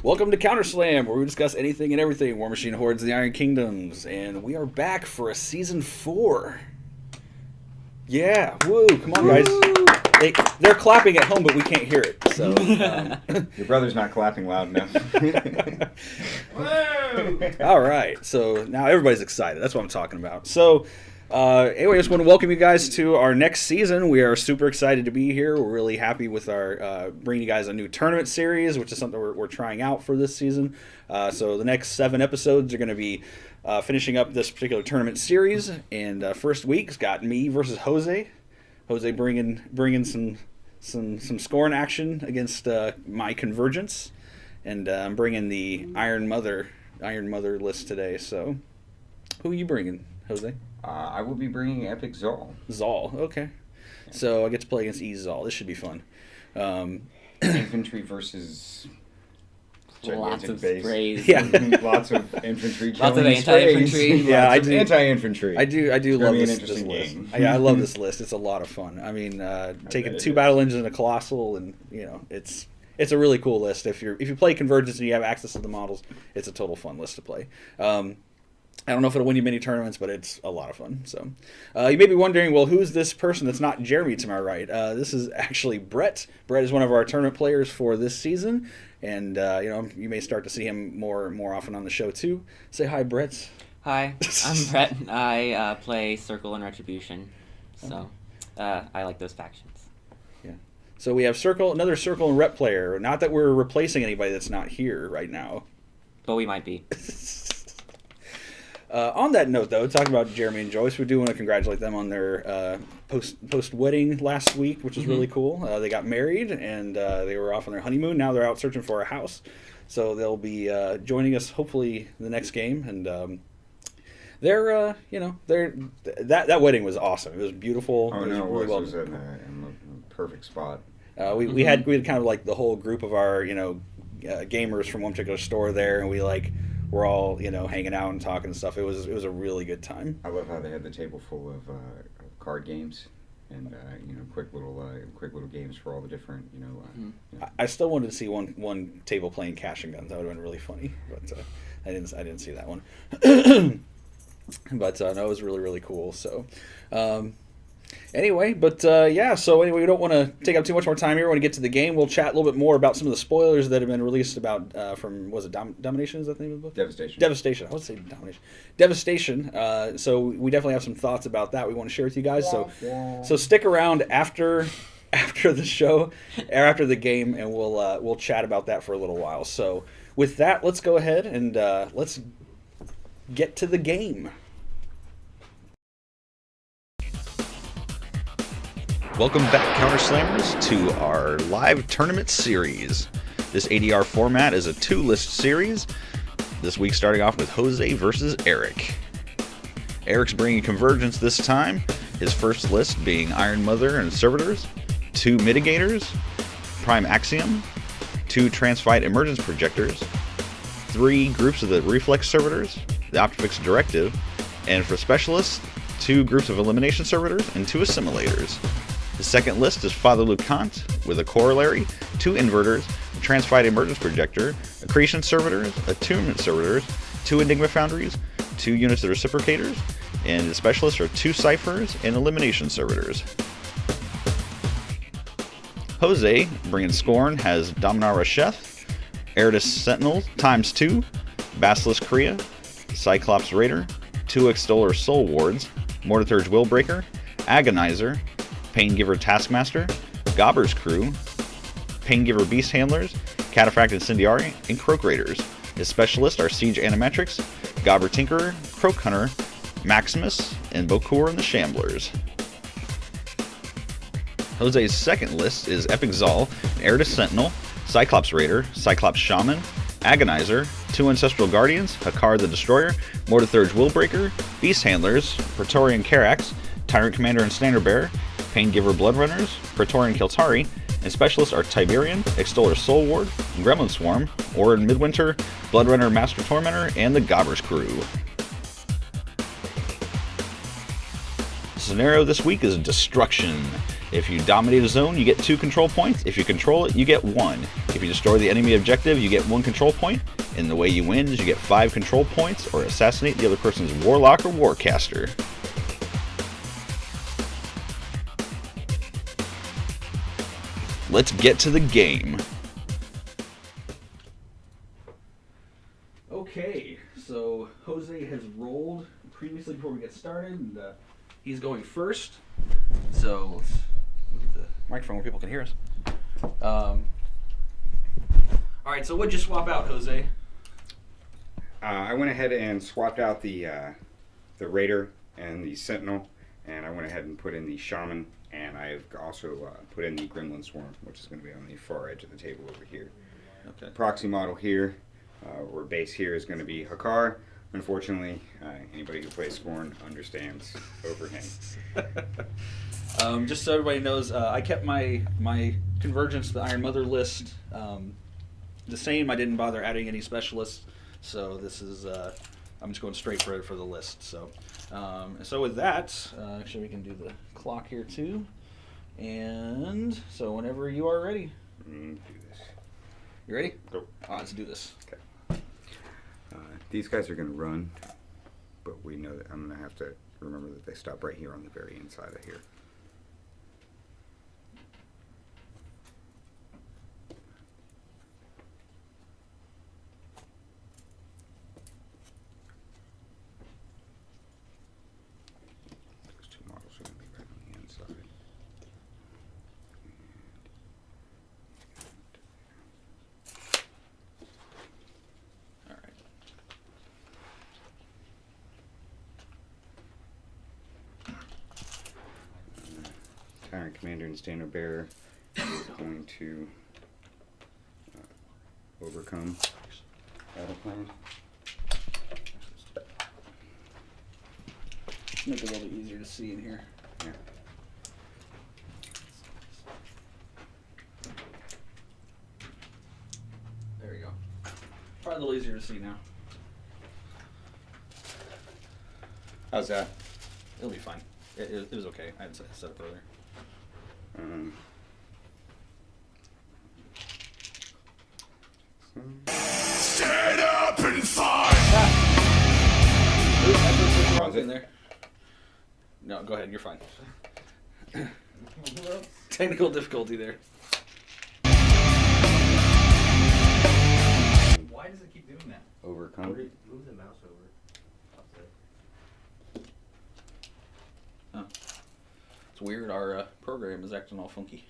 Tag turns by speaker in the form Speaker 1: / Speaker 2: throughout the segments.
Speaker 1: Welcome to Counterslam, where we discuss anything and everything War Machine Hordes and the Iron Kingdoms. And we are back for a Season 4. Yeah, woo, come on, guys. They're clapping at home, but we can't hear it. So
Speaker 2: Your brother's not clapping loud enough.
Speaker 1: All right, so now everybody's excited. That's what I'm talking about. So anyway, I just want to welcome you guys to our next season. We are super excited to be here. We're really happy with our bringing you guys a new tournament series, which is something we're trying out for this season. So the next 7 episodes are going to be finishing up this particular tournament series. And first week's got me versus Jose. Jose bringing some Skorne action against my Convergence, and I'm bringing the Iron Mother list today. So, who are you bringing, Jose?
Speaker 2: I will be bringing Epic Zaal.
Speaker 1: Zaal, okay. So I get to play against eZaal. This should be fun.
Speaker 2: Infantry versus
Speaker 3: Lots
Speaker 2: gigantic
Speaker 3: of
Speaker 2: base.
Speaker 3: sprays.
Speaker 1: Yeah.
Speaker 2: Lots of infantry.
Speaker 3: Lots of
Speaker 2: killing
Speaker 3: anti-infantry.
Speaker 2: sprays.
Speaker 1: Yeah,
Speaker 2: Lots
Speaker 1: I
Speaker 2: of
Speaker 1: do.
Speaker 2: Anti-infantry.
Speaker 1: I do
Speaker 2: It's
Speaker 1: love
Speaker 2: gonna be an
Speaker 1: this
Speaker 2: interesting
Speaker 1: list.
Speaker 2: game.
Speaker 1: I love this list. It's a lot of fun. I mean, taking
Speaker 2: bet
Speaker 1: 2
Speaker 2: it
Speaker 1: battle engines and a colossal, and it's a really cool list. If you play Convergence and you have access to the models, it's a total fun list to play. I don't know if it'll win you many tournaments, but it's a lot of fun. So, you may be wondering, well, who's this person that's not Jeremy to my right? This is actually Brett. Brett is one of our tournament players for this season, and you may start to see him more often on the show too. Say hi, Brett.
Speaker 3: Hi, I'm Brett. I play Circle and Retribution, so I like those factions.
Speaker 1: Yeah. So we have another Circle and Rep player. Not that we're replacing anybody that's not here right now.
Speaker 3: But we might be.
Speaker 1: On that note, though, talking about Jeremy and Joyce, we do want to congratulate them on their post wedding last week, which is really cool. They got married and they were off on their honeymoon. Now they're out searching for a house, so they'll be joining us hopefully in the next game. And that wedding was awesome. It was beautiful.
Speaker 2: Oh,
Speaker 1: it was
Speaker 2: no,
Speaker 1: really
Speaker 2: it was in a perfect spot.
Speaker 1: We had kind of like the whole group of our gamers from one particular store there, and we're all hanging out and talking and stuff. It was a really good time.
Speaker 2: I love how they had the table full of card games and quick little games for all the different
Speaker 1: I still wanted to see one table playing cash and guns. That would have been really funny, but I didn't see that one. But no, it was really, really cool. So anyway, so we don't want to take up too much more time here. We want to get to the game. We'll chat a little bit more about some of the spoilers that have been released about from, was it Domination? Is that the name of the book?
Speaker 2: Devastation.
Speaker 1: I would say Domination. Devastation. So we definitely have some thoughts about that we want to share with you guys. So stick around after the show, or after the game, and we'll chat about that for a little while. So with that, let's go ahead and let's get to the game. Welcome back, Counterslammers, to our live tournament series. This ADR format is a 2-list series. This week starting off with Jose versus Eric. Eric's bringing Convergence this time, his first list being Iron Mother and Servitors, 2 Mitigators, Prime Axiom, 2 Transfight Emergence Projectors, 3 groups of the Reflex Servitors, the Optifix Directive, and for Specialists, 2 groups of Elimination Servitors and 2 Assimilators. The second list is Father Lucant with a corollary, 2 inverters, a Transfight Emergence Projector, Accretion Servitors, Attunement Servitors, 2 Enigma Foundries, 2 units of Reciprocators, and the specialists are 2 Ciphers and Elimination Servitors. Jose, bringing Skorne, has Dominar Rasheth, Eridus Sentinel ×2, Basilisk Kriya, Cyclops Raider, 2 Extoller Soul Wards, Mortarthurge Willbreaker, Agonizer, Paingiver Taskmaster, Gobber's Crew, Paingiver Beast Handlers, Cataphract Incendiary, and Croak Raiders. His specialists are Siege Animatrix, Gobber Tinkerer, Croak Hunter, Maximus, and Bokur and the Shamblers. Jose's second list is Epic Zaal, Eridus Sentinel, Cyclops Raider, Cyclops Shaman, Agonizer, 2 Ancestral Guardians, Hakar the Destroyer, Mortarthurge Willbreaker, Beast Handlers, Praetorian Carax, Tyrant Commander and Standard Bearer, Paingiver Bloodrunners, Praetorian Kiltari, and specialists are Tiberian, Extoller Soul Ward, Gremlin Swarm, Orin Midwinter, Bloodrunner Master Tormentor, and the Gobber's Crew. The scenario this week is Destruction. If you dominate a zone, you get 2 control points. If you control it, you get 1. If you destroy the enemy objective, you get 1 control point. And the way you win is you get 5 control points or assassinate the other person's warlock or warcaster. Let's get to the game. Okay, so Jose has rolled previously before we get started, and he's going first. So let's move the microphone where people can hear us. All right, so what'd you swap out, Jose?
Speaker 2: I went ahead and swapped out the Raider and the Sentinel, and I went ahead and put in the Shaman, and I've also put in the Gremlin Swarm, which is going to be on the far edge of the table over here.
Speaker 1: Okay.
Speaker 2: Proxy model here, or base here, is going to be Hakar. Unfortunately, anybody who plays Skorne understands overhang.
Speaker 1: Just so everybody knows, I kept my Convergence, the Iron Mother list, the same. I didn't bother adding any specialists, so this is I'm just going straight for the list. So, so with that, actually we can do the clock here too, and so whenever you are ready.
Speaker 2: Do this.
Speaker 1: You ready?
Speaker 2: Go.
Speaker 1: Let's do this.
Speaker 2: Okay. These guys are going to run, but we know that I'm going to have to remember that they stop right here on the very inside of here. Those 2 models are going to be right on the inside.
Speaker 1: All right.
Speaker 2: Tyrant Commander and Standard Bearer is going to overcome battle plan.
Speaker 1: Make it a little bit easier to see in here.
Speaker 2: Yeah.
Speaker 1: There you go. Probably a little easier to see now.
Speaker 2: How's that?
Speaker 1: It'll be fine. It was okay. I had set it up earlier.
Speaker 4: Stand up and fight!
Speaker 2: Pause it.
Speaker 1: In there. No, go ahead. You're fine. Technical difficulty there.
Speaker 5: Why does it keep doing that?
Speaker 2: Overcome.
Speaker 5: Move the mouse over.
Speaker 1: Oh. It's weird. Our program is acting all funky.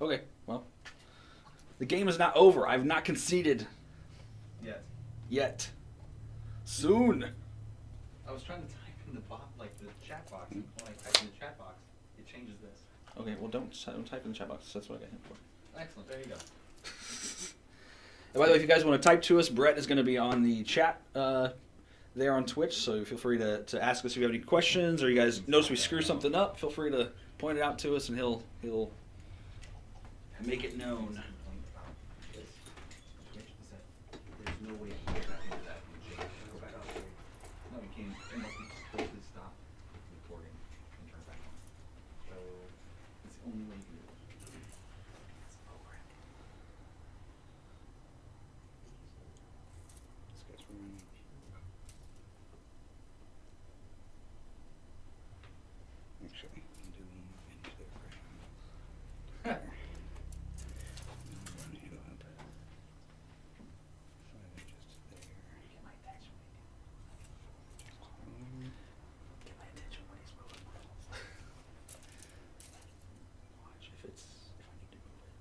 Speaker 1: Okay, well. The game is not over. I've not conceded
Speaker 5: Yes.
Speaker 1: yet. Soon.
Speaker 5: I was trying to type in the chat box, and when I type in the chat box, it changes this.
Speaker 1: Okay, well, don't type in the chat box. That's what I got him for.
Speaker 5: Excellent. There you go.
Speaker 1: And by the way, if you guys want to type to us, Brett is going to be on the chat there on Twitch, so feel free to ask us if you have any questions, or you guys notice we screw something up, feel free to point it out to us, and he'll make it known.
Speaker 5: There's no way I can get back into that and change. Go back out there. No, you can't. Unless we just totally stop recording and turn it back on. So it's the only way you can do it. It's a program.
Speaker 2: This guy's running. Actually, I'm doing into the ground. There. Run you up. Fire just there.
Speaker 5: Get my attention when Get my attention when he's moving.
Speaker 1: Watch if I need to move it.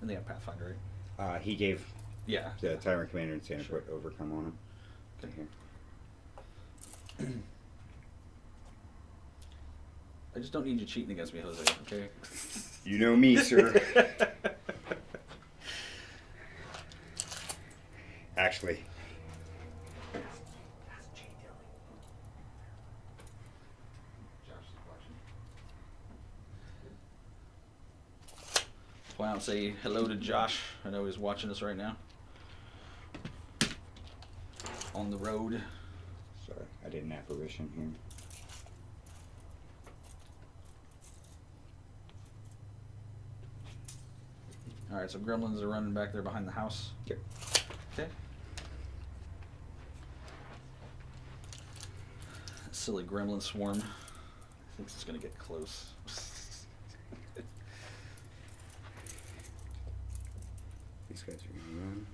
Speaker 1: And they have Pathfinder, right?
Speaker 2: He gave
Speaker 1: Yeah.
Speaker 2: the Tyrant Commander and Santa
Speaker 1: Sure.
Speaker 2: put overcome on him. Okay. Here.
Speaker 1: I just don't need you cheating against me, Jose, okay?
Speaker 2: You know me, sir. Actually,
Speaker 5: That's Jay Dillon. Josh is watching.
Speaker 6: out and say hello to Josh. I know he's watching us right now. On the road.
Speaker 2: Sorry, I did an apparition here.
Speaker 6: Alright, so gremlins are running back there behind the house.
Speaker 2: Yep.
Speaker 6: Okay. Silly gremlin swarm. Thinks it's gonna get close.
Speaker 2: These guys are gonna run.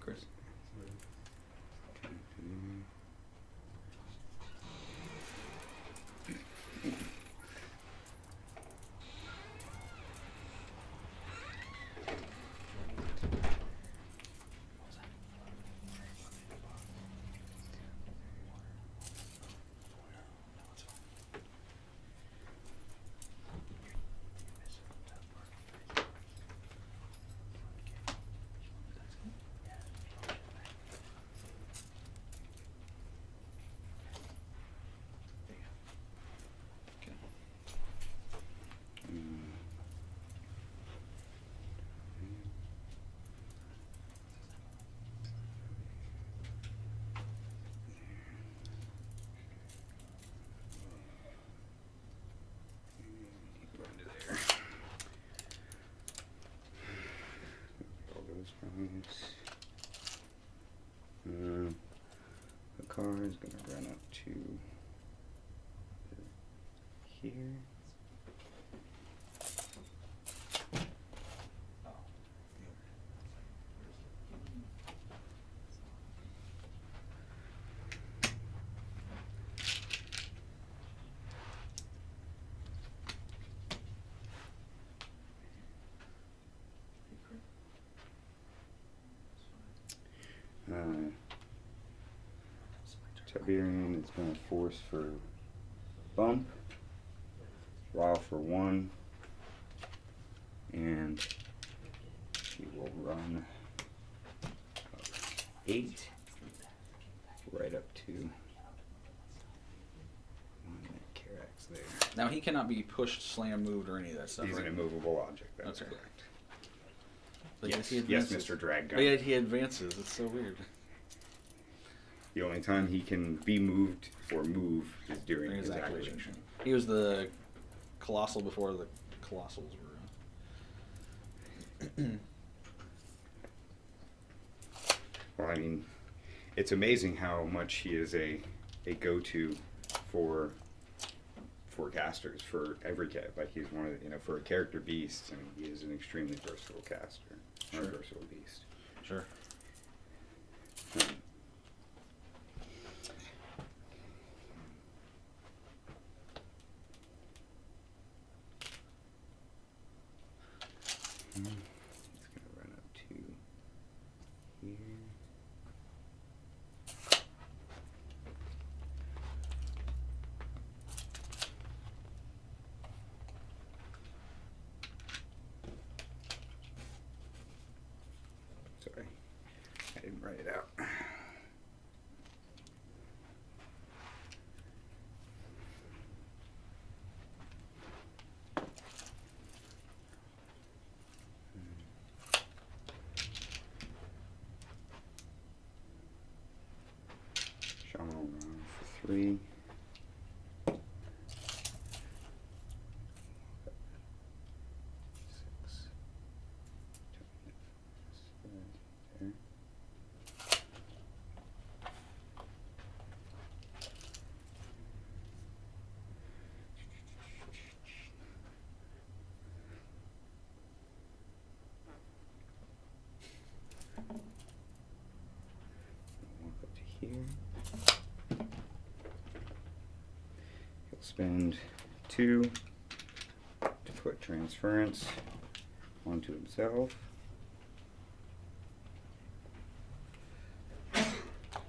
Speaker 2: Chris. The car is going to run up to here. Tiberian is going to force for bump, Raw for 1, and he will run 8 right up to Karax there.
Speaker 6: Now he cannot be pushed, slam, moved, or any of that stuff.
Speaker 2: He's
Speaker 6: right?
Speaker 2: an immovable object, that's
Speaker 6: Okay.
Speaker 2: correct.
Speaker 6: But
Speaker 2: Yes,
Speaker 6: he
Speaker 2: yes,
Speaker 6: advances.
Speaker 2: Mr. Drag
Speaker 6: But
Speaker 2: Gun.
Speaker 6: yet he advances. It's so weird.
Speaker 2: The only time he can be moved or move is during his activation.
Speaker 6: He was the colossal before the colossals were.
Speaker 2: Well, I mean, it's amazing how much he is a go-to for casters for every cat. Like he's one of the, for a character beast. I mean, he is an extremely versatile caster, or
Speaker 6: Sure.
Speaker 2: versatile beast.
Speaker 6: Sure.
Speaker 2: It's gonna run up to here. Sorry, I didn't write it out. Shaman will run for 3. Six. There. Walk up to here. He'll spend 2 to put transference onto himself.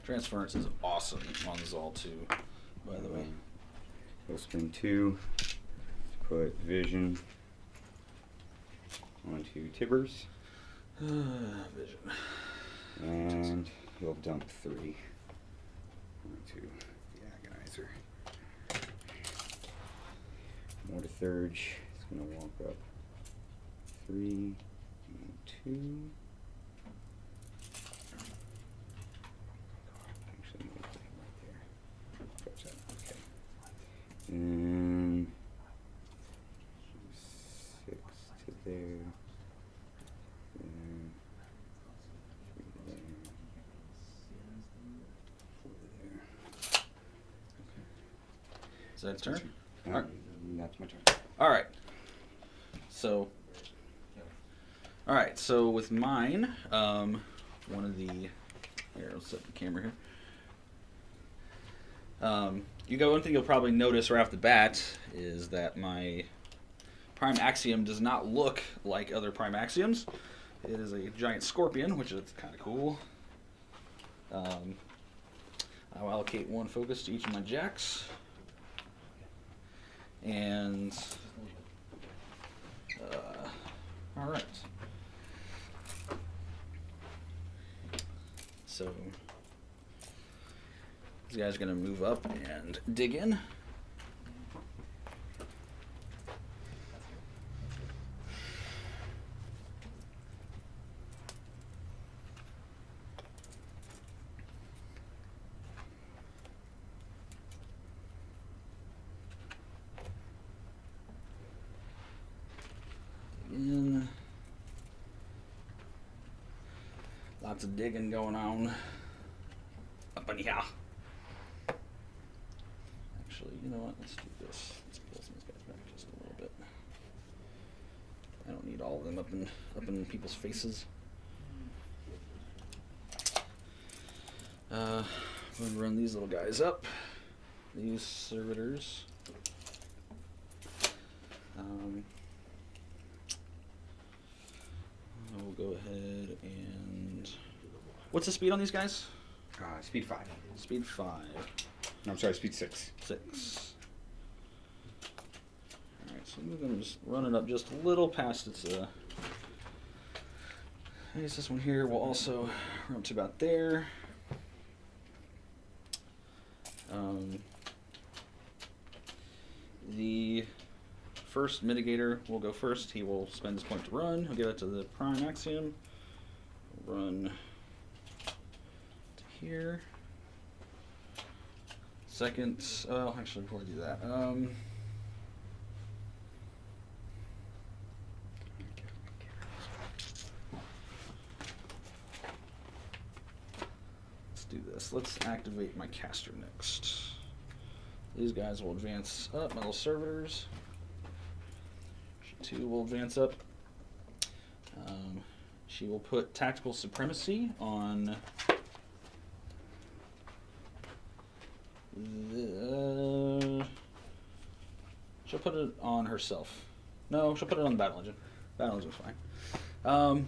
Speaker 6: Transference is awesome on Zaal too, by the way.
Speaker 2: He'll spend 2 to put vision onto Tibbers.
Speaker 6: Vision.
Speaker 2: And he'll dump 3 going to the agonizer. Mortar Thurge is going to walk up 3 and 2. Actually, no, right there. Catch that. Okay. And 6 to there. And 3 to there. 4 to there.
Speaker 6: Is that its turn?
Speaker 2: Alright. That's my turn.
Speaker 6: All right. So, with mine, one of the here, I'll set the camera here. One thing you'll probably notice right off the bat is that my prime axiom does not look like other prime axioms. It is a giant scorpion, which is kind of cool. I'll allocate 1 focus to each of my jacks. And all right. So these guys are going to move up and dig in. Lots of digging going on up in here. Actually, you know what? Let's do this. Let's pull some of these guys back just a little bit. I don't need all of them up in people's faces. I'm going to run these little guys up. These servitors. We'll go ahead and... What's the speed on these guys?
Speaker 2: Speed 5.
Speaker 6: Speed 5.
Speaker 2: No, I'm sorry, speed 6.
Speaker 6: 6. Alright, so I'm going to just run it up just a little past its... I guess this one here will also run up to about there. The first mitigator will go first. He will spend his point to run. He'll give it to the prime axiom. Run to here. Second, actually before I do that, let's do this. Let's activate my caster next. These guys will advance up, my little servitors. She too will advance up. She will put tactical supremacy on she'll put it on herself. No, she'll put it on the battle engine. Battle engine's fine.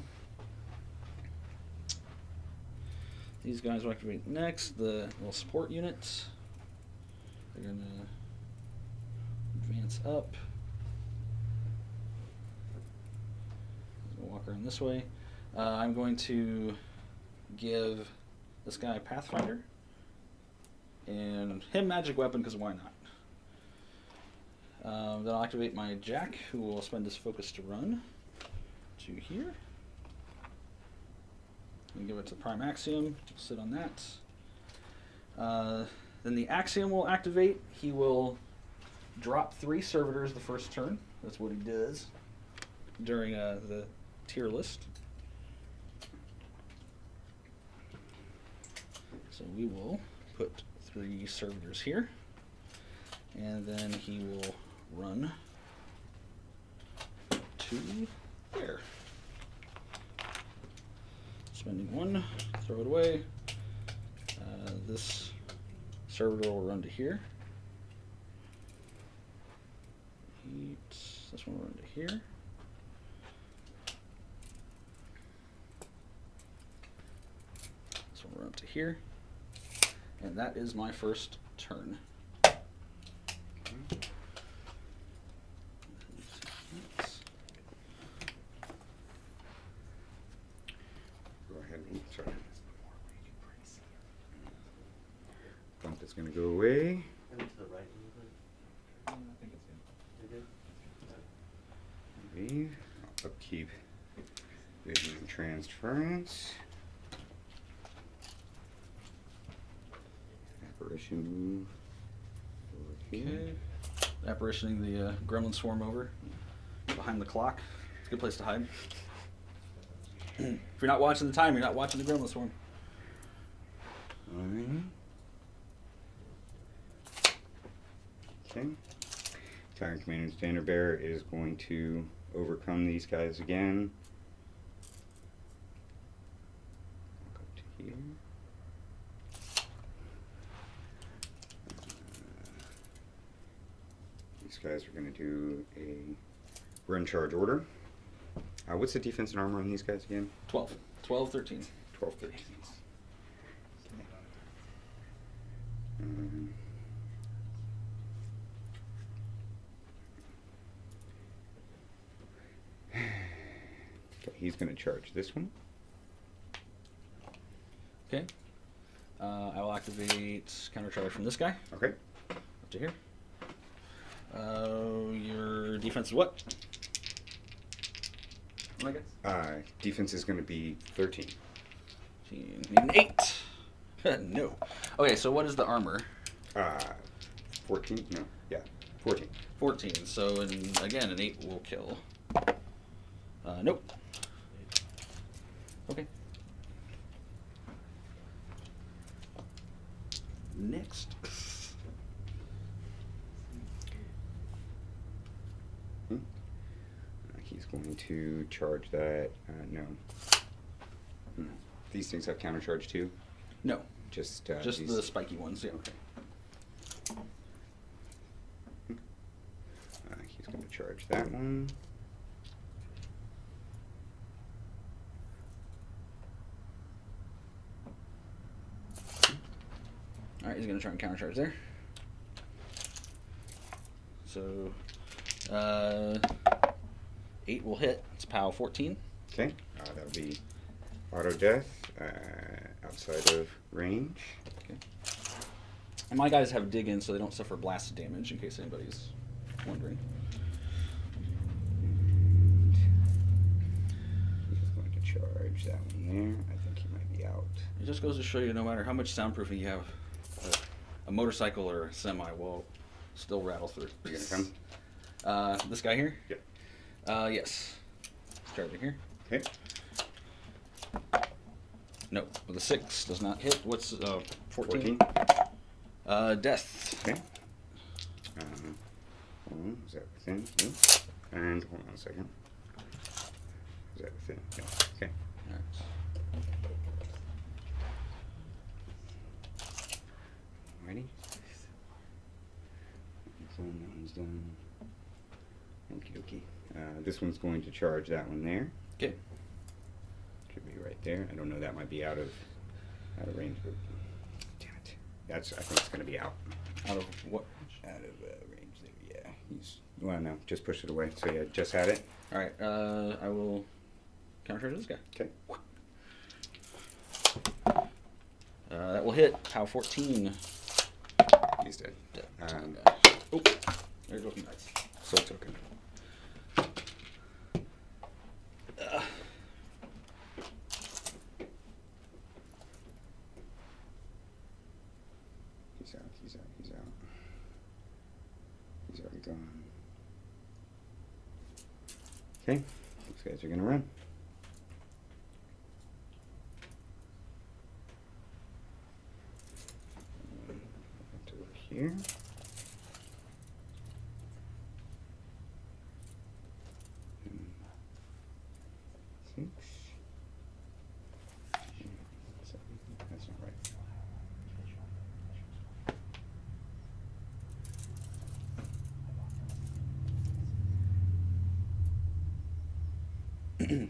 Speaker 6: These guys will activate next. The little support units. They're gonna advance up. Walk around this way. I'm going to give this guy Pathfinder and him magic weapon because why not? Then I'll activate my Jack, who will spend his focus to run to here. And give it to Prime Axiom. Sit on that. Then the Axiom will activate. He will drop 3 servitors the first turn. That's what he does during the tier list. So we will put 3 servitors here, and then he will run to there. Spending 1, throw it away. This servitor will run to here. This one will run to here. This one will run up to here. And that is my first turn.
Speaker 2: Go ahead and sorry. Bump gonna go away.
Speaker 7: And to the right a little bit.
Speaker 5: I think it's good.
Speaker 7: You're good?
Speaker 2: Leave. I'll upkeep vision and transference. Apparition move over here.
Speaker 6: Okay. Apparitioning the gremlin swarm over behind the clock. It's a good place to hide. If you're not watching the time, you're not watching the gremlin swarm.
Speaker 2: Alright. Okay. Tyrant Commander Standard Bearer is going to overcome these guys again. Go to here. These guys are going to do a run charge order. What's the defense and armor on these guys again?
Speaker 6: 12. 12, 13.
Speaker 2: 12, 13. Okay, he's going to charge this one.
Speaker 6: Okay. I will activate counter charge from this guy
Speaker 2: Okay.
Speaker 6: up to here. Your defense is what? I guess.
Speaker 2: Defense is going to be 13.
Speaker 6: Need an 8. No. Okay, so what is the armor?
Speaker 2: 14? No. Yeah. 14.
Speaker 6: 14. So, again, an 8 will kill. Nope. Okay. Next.
Speaker 2: He's going to charge that. No. These things have counter charge too?
Speaker 6: No.
Speaker 2: Just
Speaker 6: Just
Speaker 2: these.
Speaker 6: the spiky ones, yeah.
Speaker 2: Okay. He's going to charge that one.
Speaker 6: Alright, he's going to try and counter charge there. So, 8 will hit. It's POW 14.
Speaker 2: Okay. That'll be auto death outside of range.
Speaker 6: Okay. And my guys have dig in so they don't suffer blast damage, in case anybody's wondering.
Speaker 2: He's going to charge that one there. I think he might be out.
Speaker 6: It just goes to show you, no matter how much soundproofing you have, a motorcycle or a semi will still rattle through.
Speaker 2: You gonna come?
Speaker 6: This guy here?
Speaker 2: Yep.
Speaker 6: Yes. Starting here.
Speaker 2: Okay.
Speaker 6: No, with a 6 does not hit. What's 14?
Speaker 2: 14.
Speaker 6: Death.
Speaker 2: Okay. Hold on. Is that within? No. And hold on a second. Is that within? No. Okay.
Speaker 6: Alright.
Speaker 2: Ready? That one's done. Okie dokie. This one's going to charge that one there.
Speaker 6: Okay.
Speaker 2: Should be right there. I don't know. That might be out of range, but damn it. I think it's going to be out.
Speaker 6: Out of what?
Speaker 2: Out of range there. Yeah. Well, no. Just push it away. So yeah, just had it.
Speaker 6: Alright, I will counter this guy.
Speaker 2: Okay.
Speaker 6: That will hit. POW 14.
Speaker 2: He's dead.
Speaker 6: Dead.
Speaker 2: Um,
Speaker 6: Oh, there goes my dice.
Speaker 2: Soul token. He's out. He's already gone. Okay, these guys are gonna run. To look here. Six. That's not right. Two,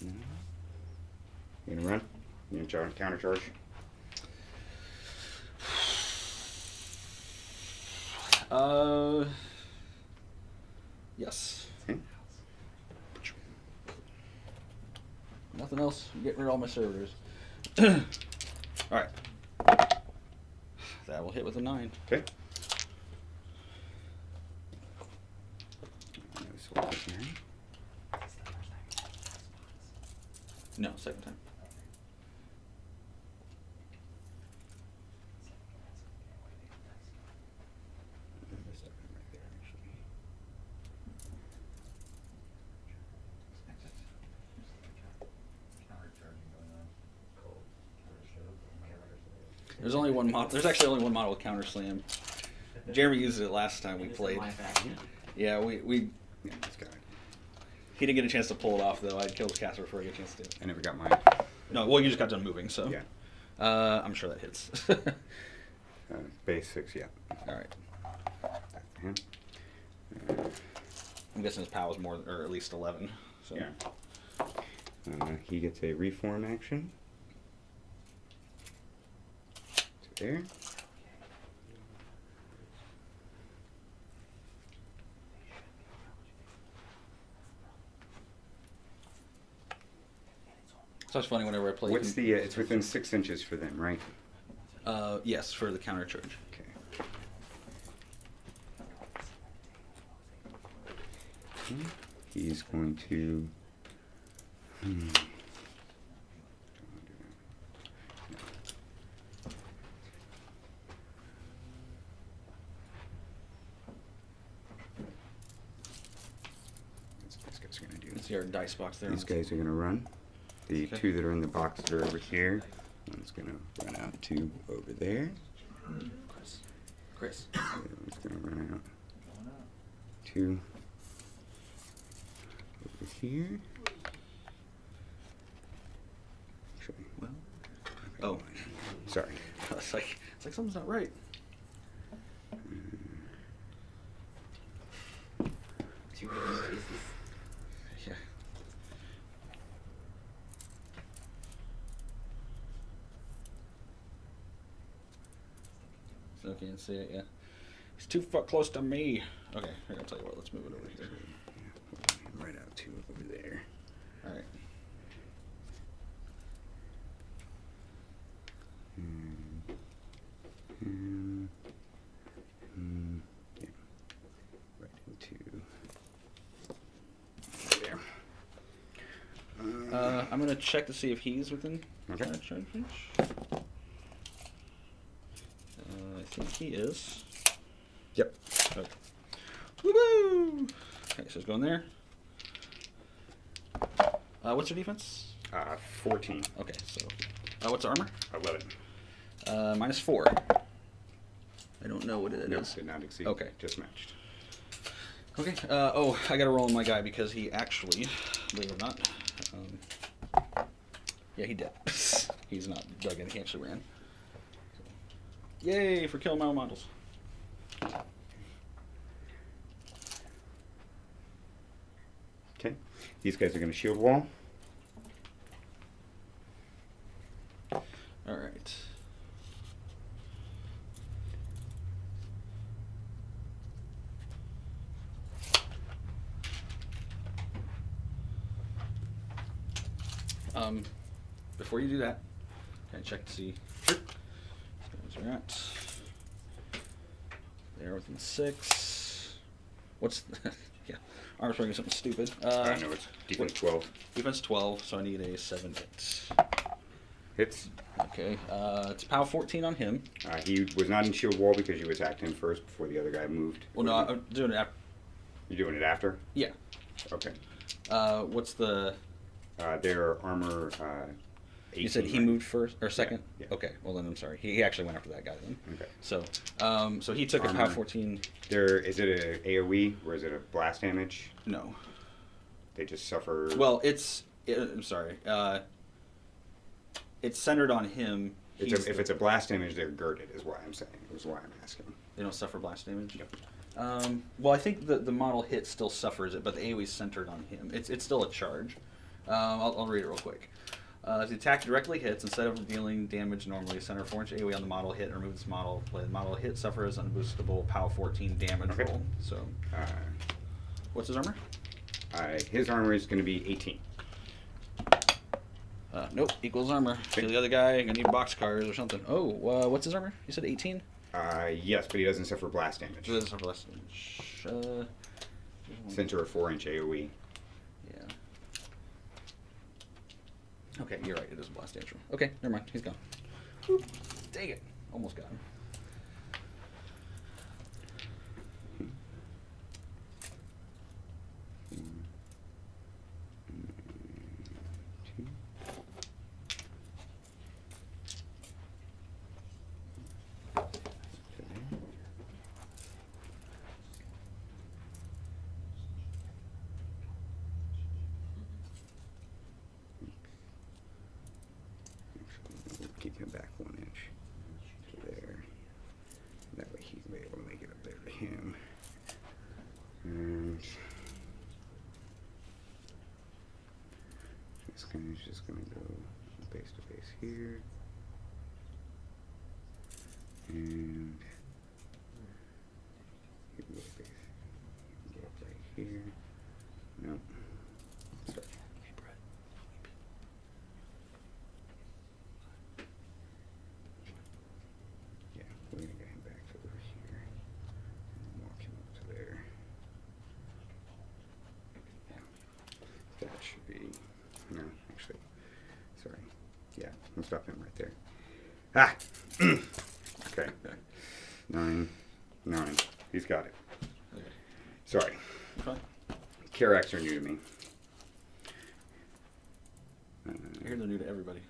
Speaker 2: no. You gonna run? You gonna counter charge?
Speaker 6: Yes.
Speaker 2: Okay.
Speaker 6: Nothing else. I'm getting rid of all my servitors. All right. That will hit with a 9.
Speaker 2: Okay. Swap it here.
Speaker 6: No, second time. There's only one model. There's actually only one model with counter slam. Jeremy used it last time we played. Yeah, we
Speaker 2: Yeah, this guy.
Speaker 6: he didn't get a chance to pull it off though. I'd killed his caster before he got a chance to do it.
Speaker 2: I never got mine.
Speaker 6: No, well you just got done moving, so
Speaker 2: Yeah.
Speaker 6: I'm sure that hits.
Speaker 2: Base 6, yeah.
Speaker 6: All right.
Speaker 2: Back to him.
Speaker 6: I'm guessing his POW is more, or at least 11. So.
Speaker 2: Yeah. He gets a reform action. To there.
Speaker 6: So it's funny whenever I play.
Speaker 2: What's the? It's within 6 inches for them, right?
Speaker 6: Yes, for the counter charge.
Speaker 2: Okay. He's going to. What's this guy's going to do?
Speaker 6: Let's see our dice box there.
Speaker 2: These guys are going to run. The
Speaker 6: Okay.
Speaker 2: 2 that are in the box that are over here. One's going to run out to over there.
Speaker 6: Chris.
Speaker 2: The other one's going to run out to over here. Actually,
Speaker 6: Well. Oh.
Speaker 2: sorry.
Speaker 6: It's like something's not right. Yeah. So you can see it, yeah. He's too close to me. Okay, here, I'll tell you what, let's move it over here.
Speaker 2: Right out to over there.
Speaker 6: Alright.
Speaker 2: Yeah. Right into there.
Speaker 6: I'm gonna check to see if he's within
Speaker 2: Okay.
Speaker 6: charge range. I think he is.
Speaker 2: Yep.
Speaker 6: Okay. Woo-hoo! Okay, so it's going there. What's your defense?
Speaker 2: 14.
Speaker 6: Okay, so what's armor?
Speaker 2: 11.
Speaker 6: -4. I don't know what it
Speaker 2: No,
Speaker 6: is.
Speaker 2: did not exceed.
Speaker 6: Okay.
Speaker 2: Just matched.
Speaker 6: Okay. Oh, I got to roll on my guy because he actually, believe it or not, yeah, he did. He's not dug in. He actually ran. Yay for killing my own models.
Speaker 2: Okay. These guys are going to shield wall.
Speaker 6: All right. Before you do that, can I check to see? Sure. These guys are at. They're within 6. What's yeah? Armor's probably something stupid.
Speaker 2: I know it's defense 12.
Speaker 6: Defense 12, so I need a 7 hit.
Speaker 2: Hits.
Speaker 6: Okay, it's POW 14 on him.
Speaker 2: He was not in shield wall because you attacked him first before the other guy moved.
Speaker 6: Well, no, I'm doing it after.
Speaker 2: You're doing it after?
Speaker 6: Yeah.
Speaker 2: Okay.
Speaker 6: What's the?
Speaker 2: Their armor. 18,
Speaker 6: You said he
Speaker 2: right?
Speaker 6: moved first or second?
Speaker 2: Yeah.
Speaker 6: Okay. Well, then I'm sorry. He actually went after that guy then.
Speaker 2: Okay.
Speaker 6: So, so he took a POW
Speaker 2: Armor.
Speaker 6: 14.
Speaker 2: Is it a AOE or is it a blast damage?
Speaker 6: No.
Speaker 2: They just suffer.
Speaker 6: Well, I'm sorry. It's centered on him.
Speaker 2: If it's a blast damage, they're girded. Is why I'm saying. Is why I'm asking.
Speaker 6: They don't suffer blast damage.
Speaker 2: Yep.
Speaker 6: Well, I think the model hit still suffers it, but the AoE is centered on him. It's still a charge. I'll read it real quick. If the attack directly hits, instead of dealing damage normally, center 4-inch AoE on the model hit and remove this model. The model hit suffers unboostable POW 14 damage
Speaker 2: Okay.
Speaker 6: roll. So, what's his armor?
Speaker 2: His armor is going to be 18.
Speaker 6: Nope, equals armor. Kill the other guy. I need boxcars or something. Oh, what's his armor? You said 18?
Speaker 2: Yes, but he doesn't suffer blast damage.
Speaker 6: Doesn't suffer less damage.
Speaker 2: Center of 4-inch AoE.
Speaker 6: Yeah. Okay, you're right. It is blast damage. Okay, never mind. He's gone. Whoop. Dang it. Almost got him.
Speaker 2: Keep him back 1 inch to there. That way he's able to make it up there to him. And this guy's just gonna go base to base here. And he can go base. He can go up right here. No. Sorry. Yeah, we're gonna get him back over here and walk him up to there. Yeah. That should be, no, actually, sorry. Yeah, we'll stop him right there. Ah! Okay. 9. He's got it.
Speaker 6: Okay.
Speaker 2: Sorry.
Speaker 6: Fine.
Speaker 2: Caracks are new to me.
Speaker 6: I hear they're new to everybody.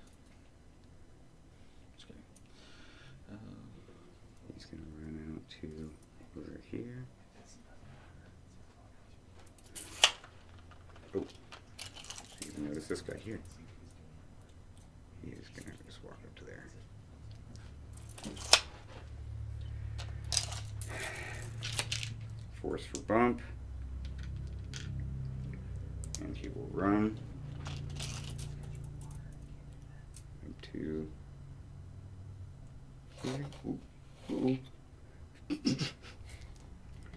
Speaker 6: Just kidding.
Speaker 2: He's gonna run out to over here. Oh, so you notice this guy here. He is gonna just walk up to there. Force for bump, and he will run up to here. Ooh. Ooh.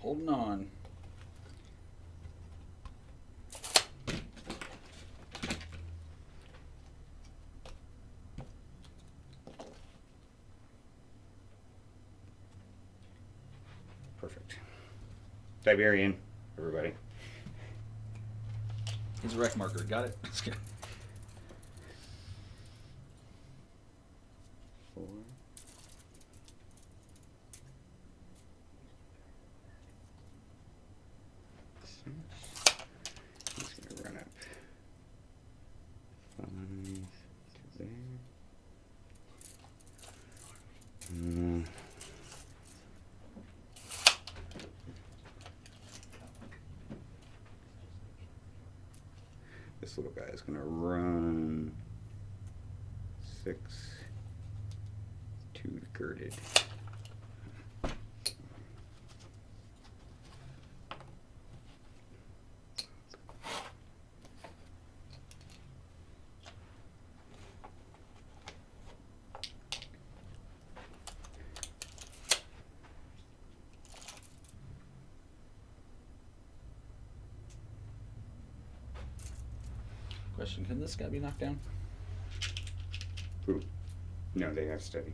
Speaker 6: Holding on.
Speaker 2: Perfect. Siberian, everybody.
Speaker 6: He's a wreck marker. Got it? That's good.
Speaker 2: 4. He's gonna run up 5 to there. This little guy is gonna run 6 to girded.
Speaker 6: Question, can this guy be knocked down?
Speaker 2: Who? No, they have steady.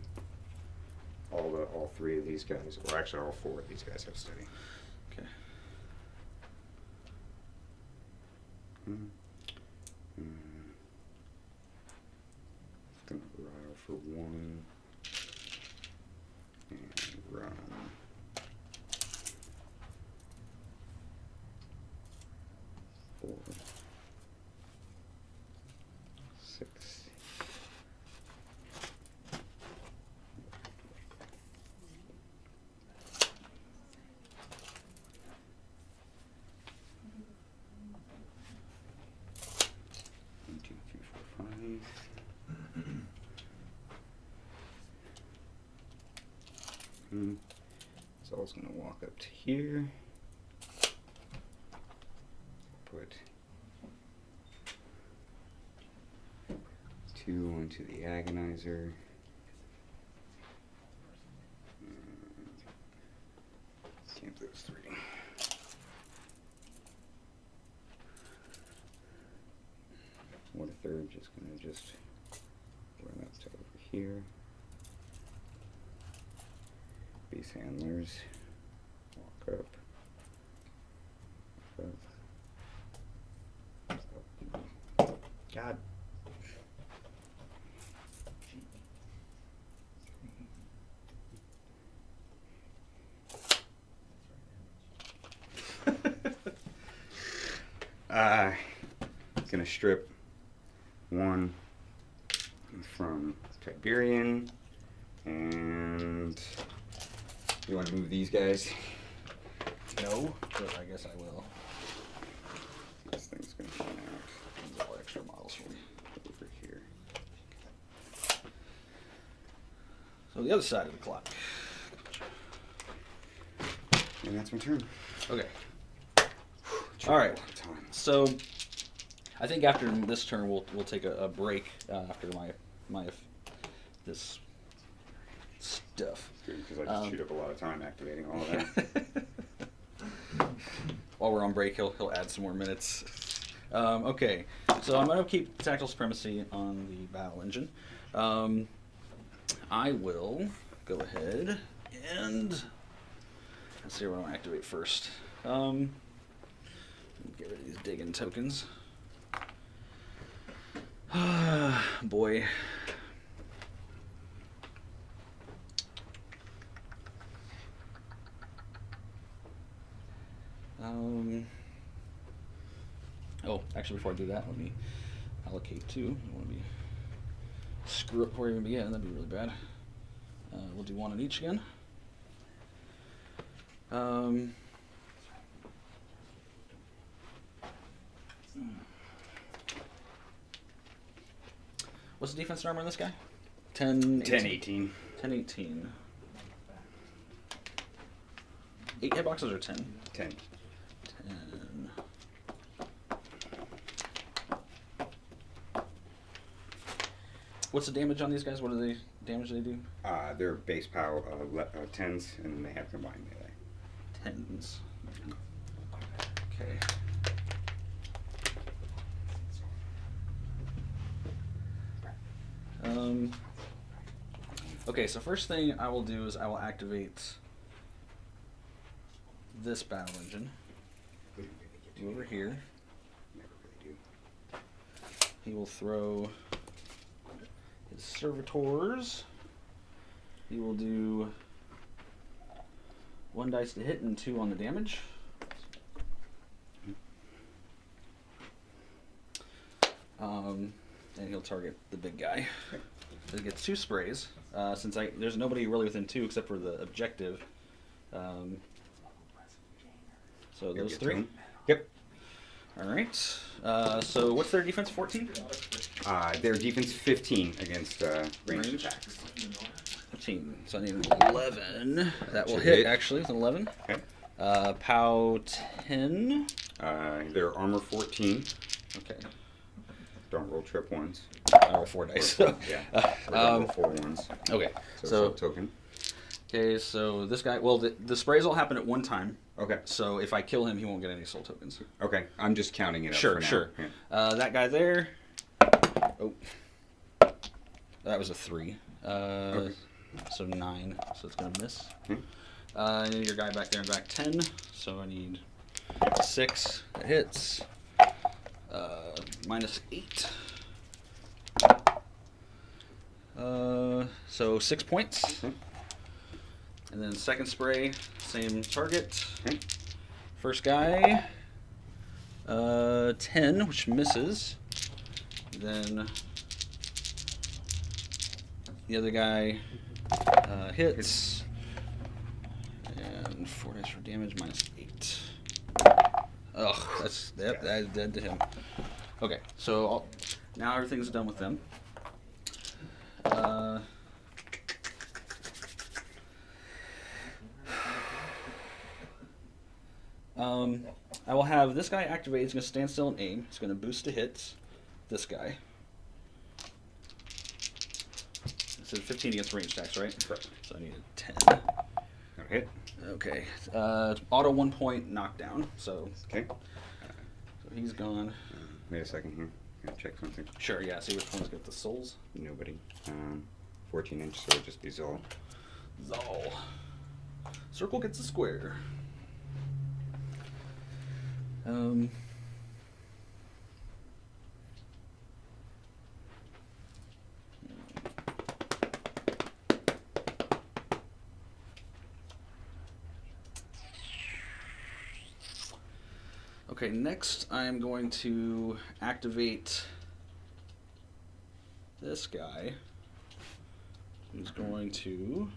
Speaker 2: All 3 of these guys, or actually all 4 of these guys have steady.
Speaker 6: Okay.
Speaker 2: It's gonna rile for 1 and run. 4, 6. One, 2, 3, 4, 5. Zaal's gonna walk up to here. Put 2 onto the agonizer. Camp those 3. What a third. just gonna run up to over here. Base handlers. Walk up. God. Gonna strip one from Tiberian, and you want to move these guys?
Speaker 6: No, but I guess I will.
Speaker 2: This thing's gonna shine out
Speaker 6: These are all extra models for me.
Speaker 2: over here.
Speaker 6: So the other side of the clock.
Speaker 2: And that's my turn.
Speaker 6: Okay.
Speaker 2: Took
Speaker 6: All
Speaker 2: a
Speaker 6: right.
Speaker 2: lot of time.
Speaker 6: So I think after this turn we'll take a break after my this stuff.
Speaker 2: Good, because I just chewed up a lot of time activating all of that.
Speaker 6: While we're on break, he'll add some more minutes. Okay, so I'm gonna keep tactical supremacy on the battle engine. I will go ahead and let's see what I want to activate first. Get rid of these digging tokens. Boy. Oh, actually, before I do that, let me allocate two. I don't want to be screw up before I even begin. That'd be really bad. We'll do one on each again. What's the defense and armor on this guy? 10,
Speaker 2: 10-18.
Speaker 6: 10, 18. 8 hitboxes or 10?
Speaker 2: 10.
Speaker 6: 10. What's the damage on these guys? What are the damage they do?
Speaker 2: They're base power 10s, and they have combined melee.
Speaker 6: 10s. Okay. Okay, so first thing I will do is I will activate this battle engine. Over here.
Speaker 2: Never really do.
Speaker 6: He will throw his servitors. He will do 1 dice to hit and 2 on the damage. And he'll target the big guy. So he gets 2 sprays. Since there's nobody really within 2 except for the objective. So those 3.
Speaker 2: Yep.
Speaker 6: All right. So what's their defense? 14?
Speaker 2: Their defense 15 against ranged
Speaker 6: Range.
Speaker 2: attacks.
Speaker 6: 15. So I need an 11. That will
Speaker 2: Should
Speaker 6: hit,
Speaker 2: hit.
Speaker 6: actually, with an 11.
Speaker 2: Okay.
Speaker 6: POW 10.
Speaker 2: Their armor 14.
Speaker 6: Okay.
Speaker 2: Don't roll trip ones.
Speaker 6: I roll 4 dice. So.
Speaker 2: Yeah. Don't roll 4 ones.
Speaker 6: Okay.
Speaker 2: So,
Speaker 6: So
Speaker 2: token.
Speaker 6: okay. So this guy. Well, the sprays all happen at one time.
Speaker 2: Okay.
Speaker 6: So if I kill him, he won't get any soul tokens.
Speaker 2: Okay. I'm just counting it up
Speaker 6: Sure.
Speaker 2: for now.
Speaker 6: Sure.
Speaker 2: Yeah.
Speaker 6: That guy there. Oh. That was a 3.
Speaker 2: Okay.
Speaker 6: So 9. So it's gonna miss.
Speaker 2: Hmm.
Speaker 6: I need your guy back there and back 10. So I need 6. That hits. Minus 8. So 6 points.
Speaker 2: Okay.
Speaker 6: And then second spray, same target.
Speaker 2: Okay.
Speaker 6: First guy, 10, which misses. Then the other guy hits. And 4 dice for damage, minus 8. Ugh, that's dead to him. Okay, so now everything's done with them. I will have this guy activate. He's going to stand still and aim. He's going to boost to hits. This guy. So 15 against range attacks, right?
Speaker 2: Correct.
Speaker 6: So I need a 10.
Speaker 2: No hit.
Speaker 6: Okay. Auto 1 point knockdown. So
Speaker 2: Okay.
Speaker 6: he's gone.
Speaker 2: Wait a second here. Gonna check something.
Speaker 6: Sure, yeah, see which one's got the souls.
Speaker 2: Nobody. 14 inch, so it'll just be Zaal.
Speaker 6: Zaal. Circle gets a square. Okay, next I'm going to activate this guy, who's going to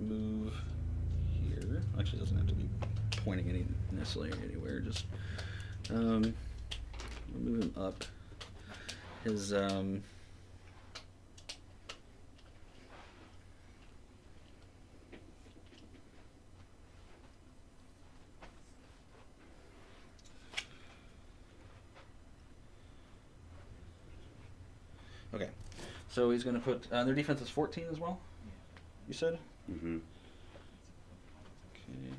Speaker 6: move here. Actually, it doesn't have to be pointing necessarily anywhere. Just move him up. His okay, so he's going to put their defense is 14 as well. You said.
Speaker 2: Mm-hmm.
Speaker 6: Okay.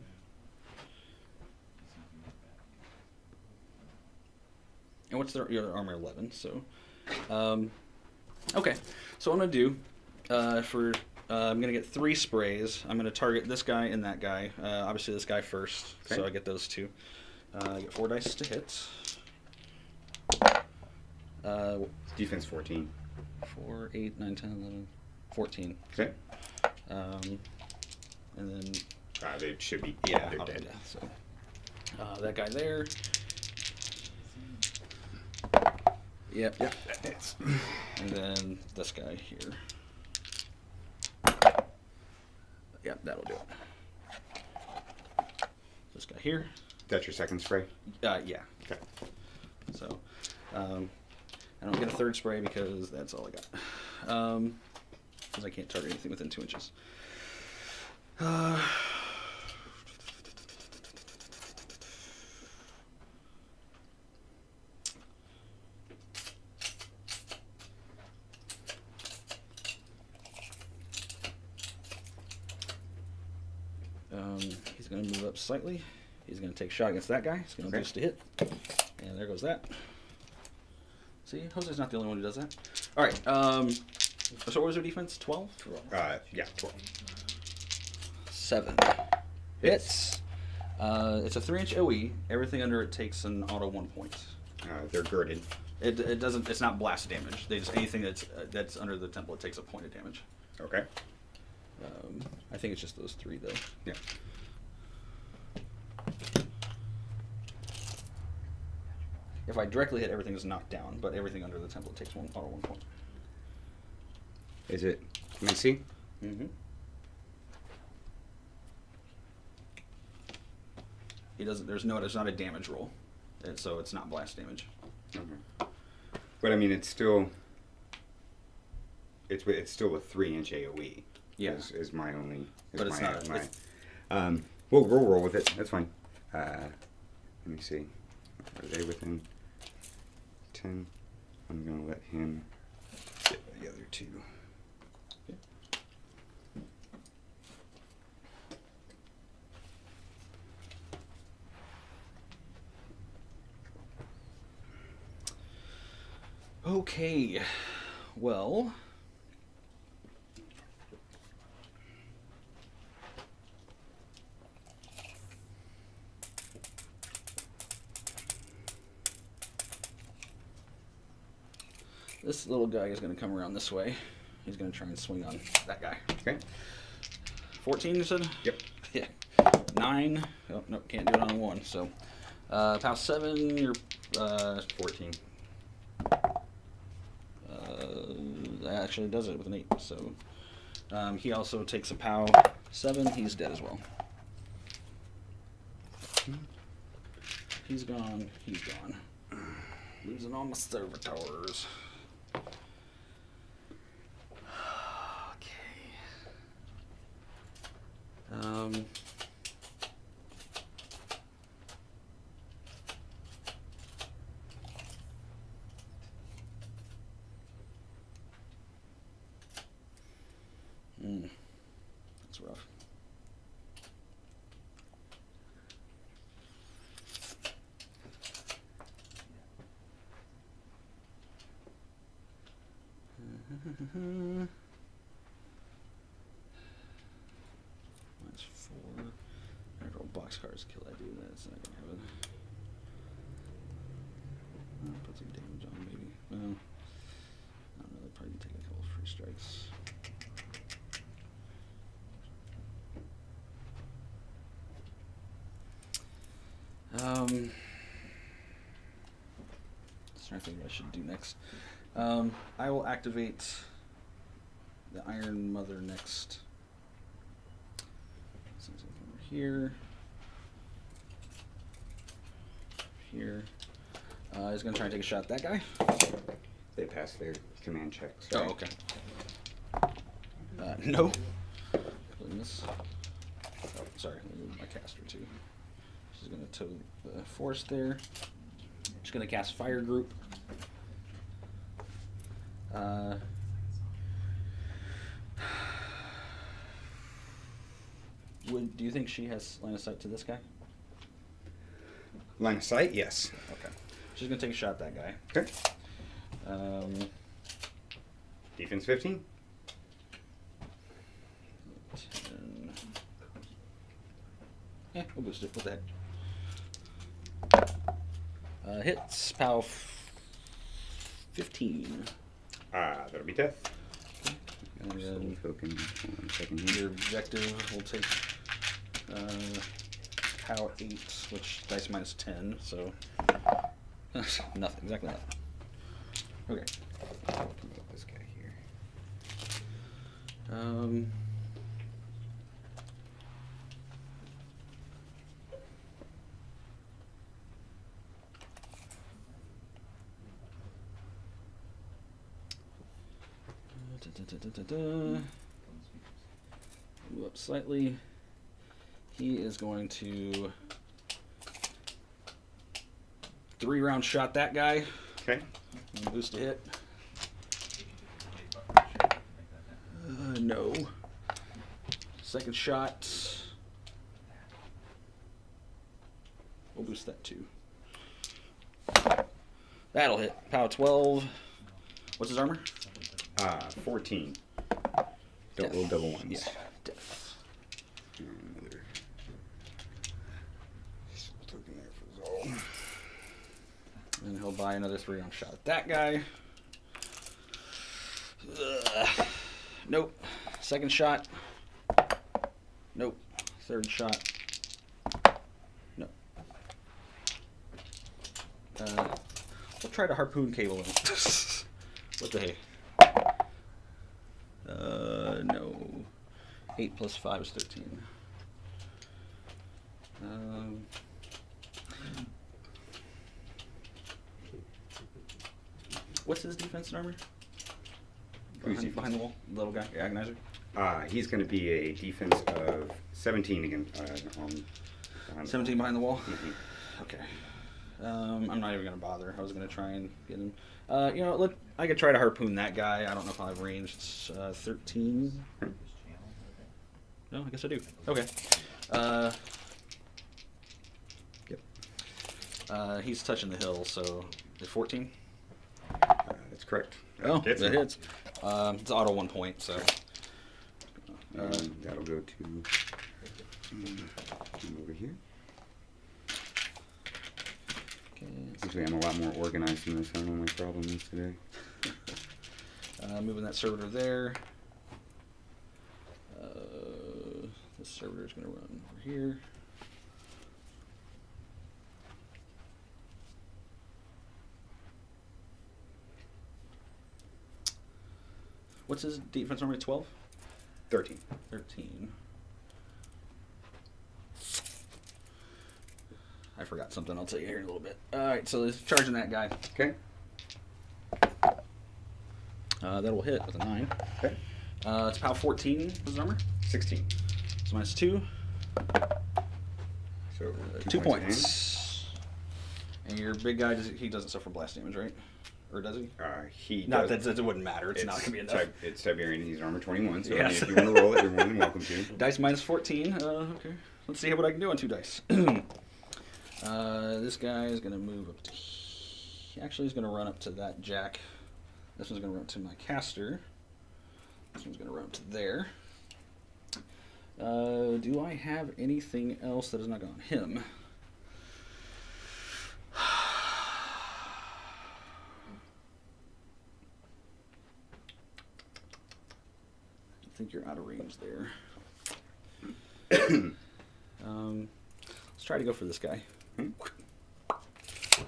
Speaker 6: And what's your armor 11? So, okay. So what I'm gonna do I'm gonna get 3 sprays. I'm gonna target this guy and that guy. Obviously this guy first.
Speaker 2: Okay.
Speaker 6: So I get those 2. I get 4 dice to hit.
Speaker 2: Defense 14.
Speaker 6: 4, 8, 9, 10, 11, 14.
Speaker 2: Okay.
Speaker 6: And then
Speaker 2: They should be.
Speaker 6: yeah,
Speaker 2: they're
Speaker 6: I'll
Speaker 2: dead.
Speaker 6: do that. So that guy there. Yep.
Speaker 2: Yep, that hits.
Speaker 6: And then this guy here. Yep, that'll do it. This guy here.
Speaker 2: That's your second spray?
Speaker 6: Yeah.
Speaker 2: Okay.
Speaker 6: So, I don't get a third spray because that's all I got. Because I can't target anything within 2 inches. He's going to move up slightly. He's going to take a shot against that guy. He's going to boost to hit. And there goes that. See, Jose's not the only one who does that. All right. So what was their defense? 12?
Speaker 2: Yeah, 12.
Speaker 6: 7. Hits. It's a 3-inch OE. Everything under it takes an auto 1 point.
Speaker 2: They're girded.
Speaker 6: It doesn't. It's not blast damage. They just anything that's under the template takes a point of damage.
Speaker 2: Okay.
Speaker 6: I think it's just those 3 though.
Speaker 2: Yeah.
Speaker 6: If I directly hit, everything is knocked down, but everything under the template takes auto 1 point.
Speaker 2: Is it? Can I see?
Speaker 6: Mm-hmm. He doesn't. There's not a damage roll, and so it's not blast damage.
Speaker 2: Okay. But I mean, it's still. It's still a 3-inch AOE.
Speaker 6: Yeah.
Speaker 2: Is my only. Is
Speaker 6: But it's
Speaker 2: my,
Speaker 6: not-
Speaker 2: My,
Speaker 6: it's-
Speaker 2: we'll roll with it. That's fine. Let me see. Are they within 10? I'm gonna let him get the other 2.
Speaker 6: Okay. Well. This little guy is going to come around this way. He's going to try and swing on that guy.
Speaker 2: Okay.
Speaker 6: 14, you said?
Speaker 2: Yep.
Speaker 6: Yeah. 9. Oh, no, can't do it on 1. So, past 7, you're
Speaker 2: 14.
Speaker 6: That actually does it with an 8. So, he also takes a POW 7. He's dead as well. He's gone. He's gone. Losing all my servitors. Okay. That's rough. -4. I roll boxcars, kill that dude. That's not gonna happen. I'll put some damage on, maybe. Well, I don't know. They'll probably take a couple free strikes. Just trying to think what I should do next. I will activate the Iron Mother next. So it's over here. Here. He's going to try and take a shot at that guy.
Speaker 2: They pass their command checks.
Speaker 6: Oh, okay. No. Goodness. Oh, sorry, let me move my caster too. She's going to tow the forest there. She's going to cast Fire Group. Do you think she has line of sight to this guy?
Speaker 2: Line of sight, yes.
Speaker 6: Okay. She's going to take a shot at that guy.
Speaker 2: Okay. Defense 15.
Speaker 6: 10. Yeah, we'll boost it. What the heck? Hits. POW 15.
Speaker 2: That'll be death.
Speaker 6: And
Speaker 2: Soul
Speaker 6: then
Speaker 2: token. Hold on a second here.
Speaker 6: your objective will take POW 8, which dice minus 10, so nothing. Exactly nothing. Okay.
Speaker 2: Put this guy here.
Speaker 6: Move up slightly. He is going to 3-round shot that guy.
Speaker 2: Okay.
Speaker 6: And boost a hit. No. Second shot. We'll boost that too. That'll hit. POW 12. What's his armor?
Speaker 2: 14.
Speaker 6: Death.
Speaker 2: Roll double ones.
Speaker 6: Yeah. Death.
Speaker 2: Another soul token there for Zaal.
Speaker 6: And he'll buy another 3-round shot at that guy. Ugh. Nope. Second shot. Nope. Third shot. Nope. We'll try to harpoon cable him. What the heck? No. 8 plus 5 is 13. What's his defense and armor?
Speaker 2: Who's
Speaker 6: Behind the wall? Little guy? Agonizer?
Speaker 2: He's going to be a defense of 17 again. On
Speaker 6: 17 behind the wall?
Speaker 2: Mhm.
Speaker 6: Okay. I'm not even going to bother. I was going to try and get him. You know, I could try to harpoon that guy. I don't know if I'll have range. It's 13. No, I guess I do. Okay. Yep. He's touching the hill, so it's 14.
Speaker 2: That's correct.
Speaker 6: Oh,
Speaker 2: Hits
Speaker 6: that
Speaker 2: him.
Speaker 6: hits. It's auto 1 point, so.
Speaker 2: And that'll go to over here.
Speaker 6: Okay.
Speaker 2: Actually, I'm a lot more organized than this. I don't know what my problem is today.
Speaker 6: Moving that servitor there. This servitor is going to run over here. What's his defense number? 12?
Speaker 2: 13.
Speaker 6: 13. I forgot something. I'll tell you here in a little bit. All right, so he's charging that guy.
Speaker 2: Okay.
Speaker 6: That will hit with a 9.
Speaker 2: Okay.
Speaker 6: It's POW 14 was his armor.
Speaker 2: 16.
Speaker 6: So minus 2.
Speaker 2: So
Speaker 6: 2
Speaker 2: to
Speaker 6: points. And your big guy, he doesn't suffer blast damage, right? Or does he?
Speaker 2: him. He
Speaker 6: Not
Speaker 2: does.
Speaker 6: that it wouldn't matter. It's not going to be enough.
Speaker 2: It's Siberian. He's armor 21. So I
Speaker 6: Yes.
Speaker 2: mean, if you want to roll it, you're more than welcome to.
Speaker 6: Dice minus 14. Okay. Let's see what I can do on 2 dice. This guy is going to move up to... Actually, he's going to run up to that jack. This one's going to run up to my caster. This one's going to run to there. Do I have anything else that is not on him? I think you're out of range there. Let's try to go for this guy.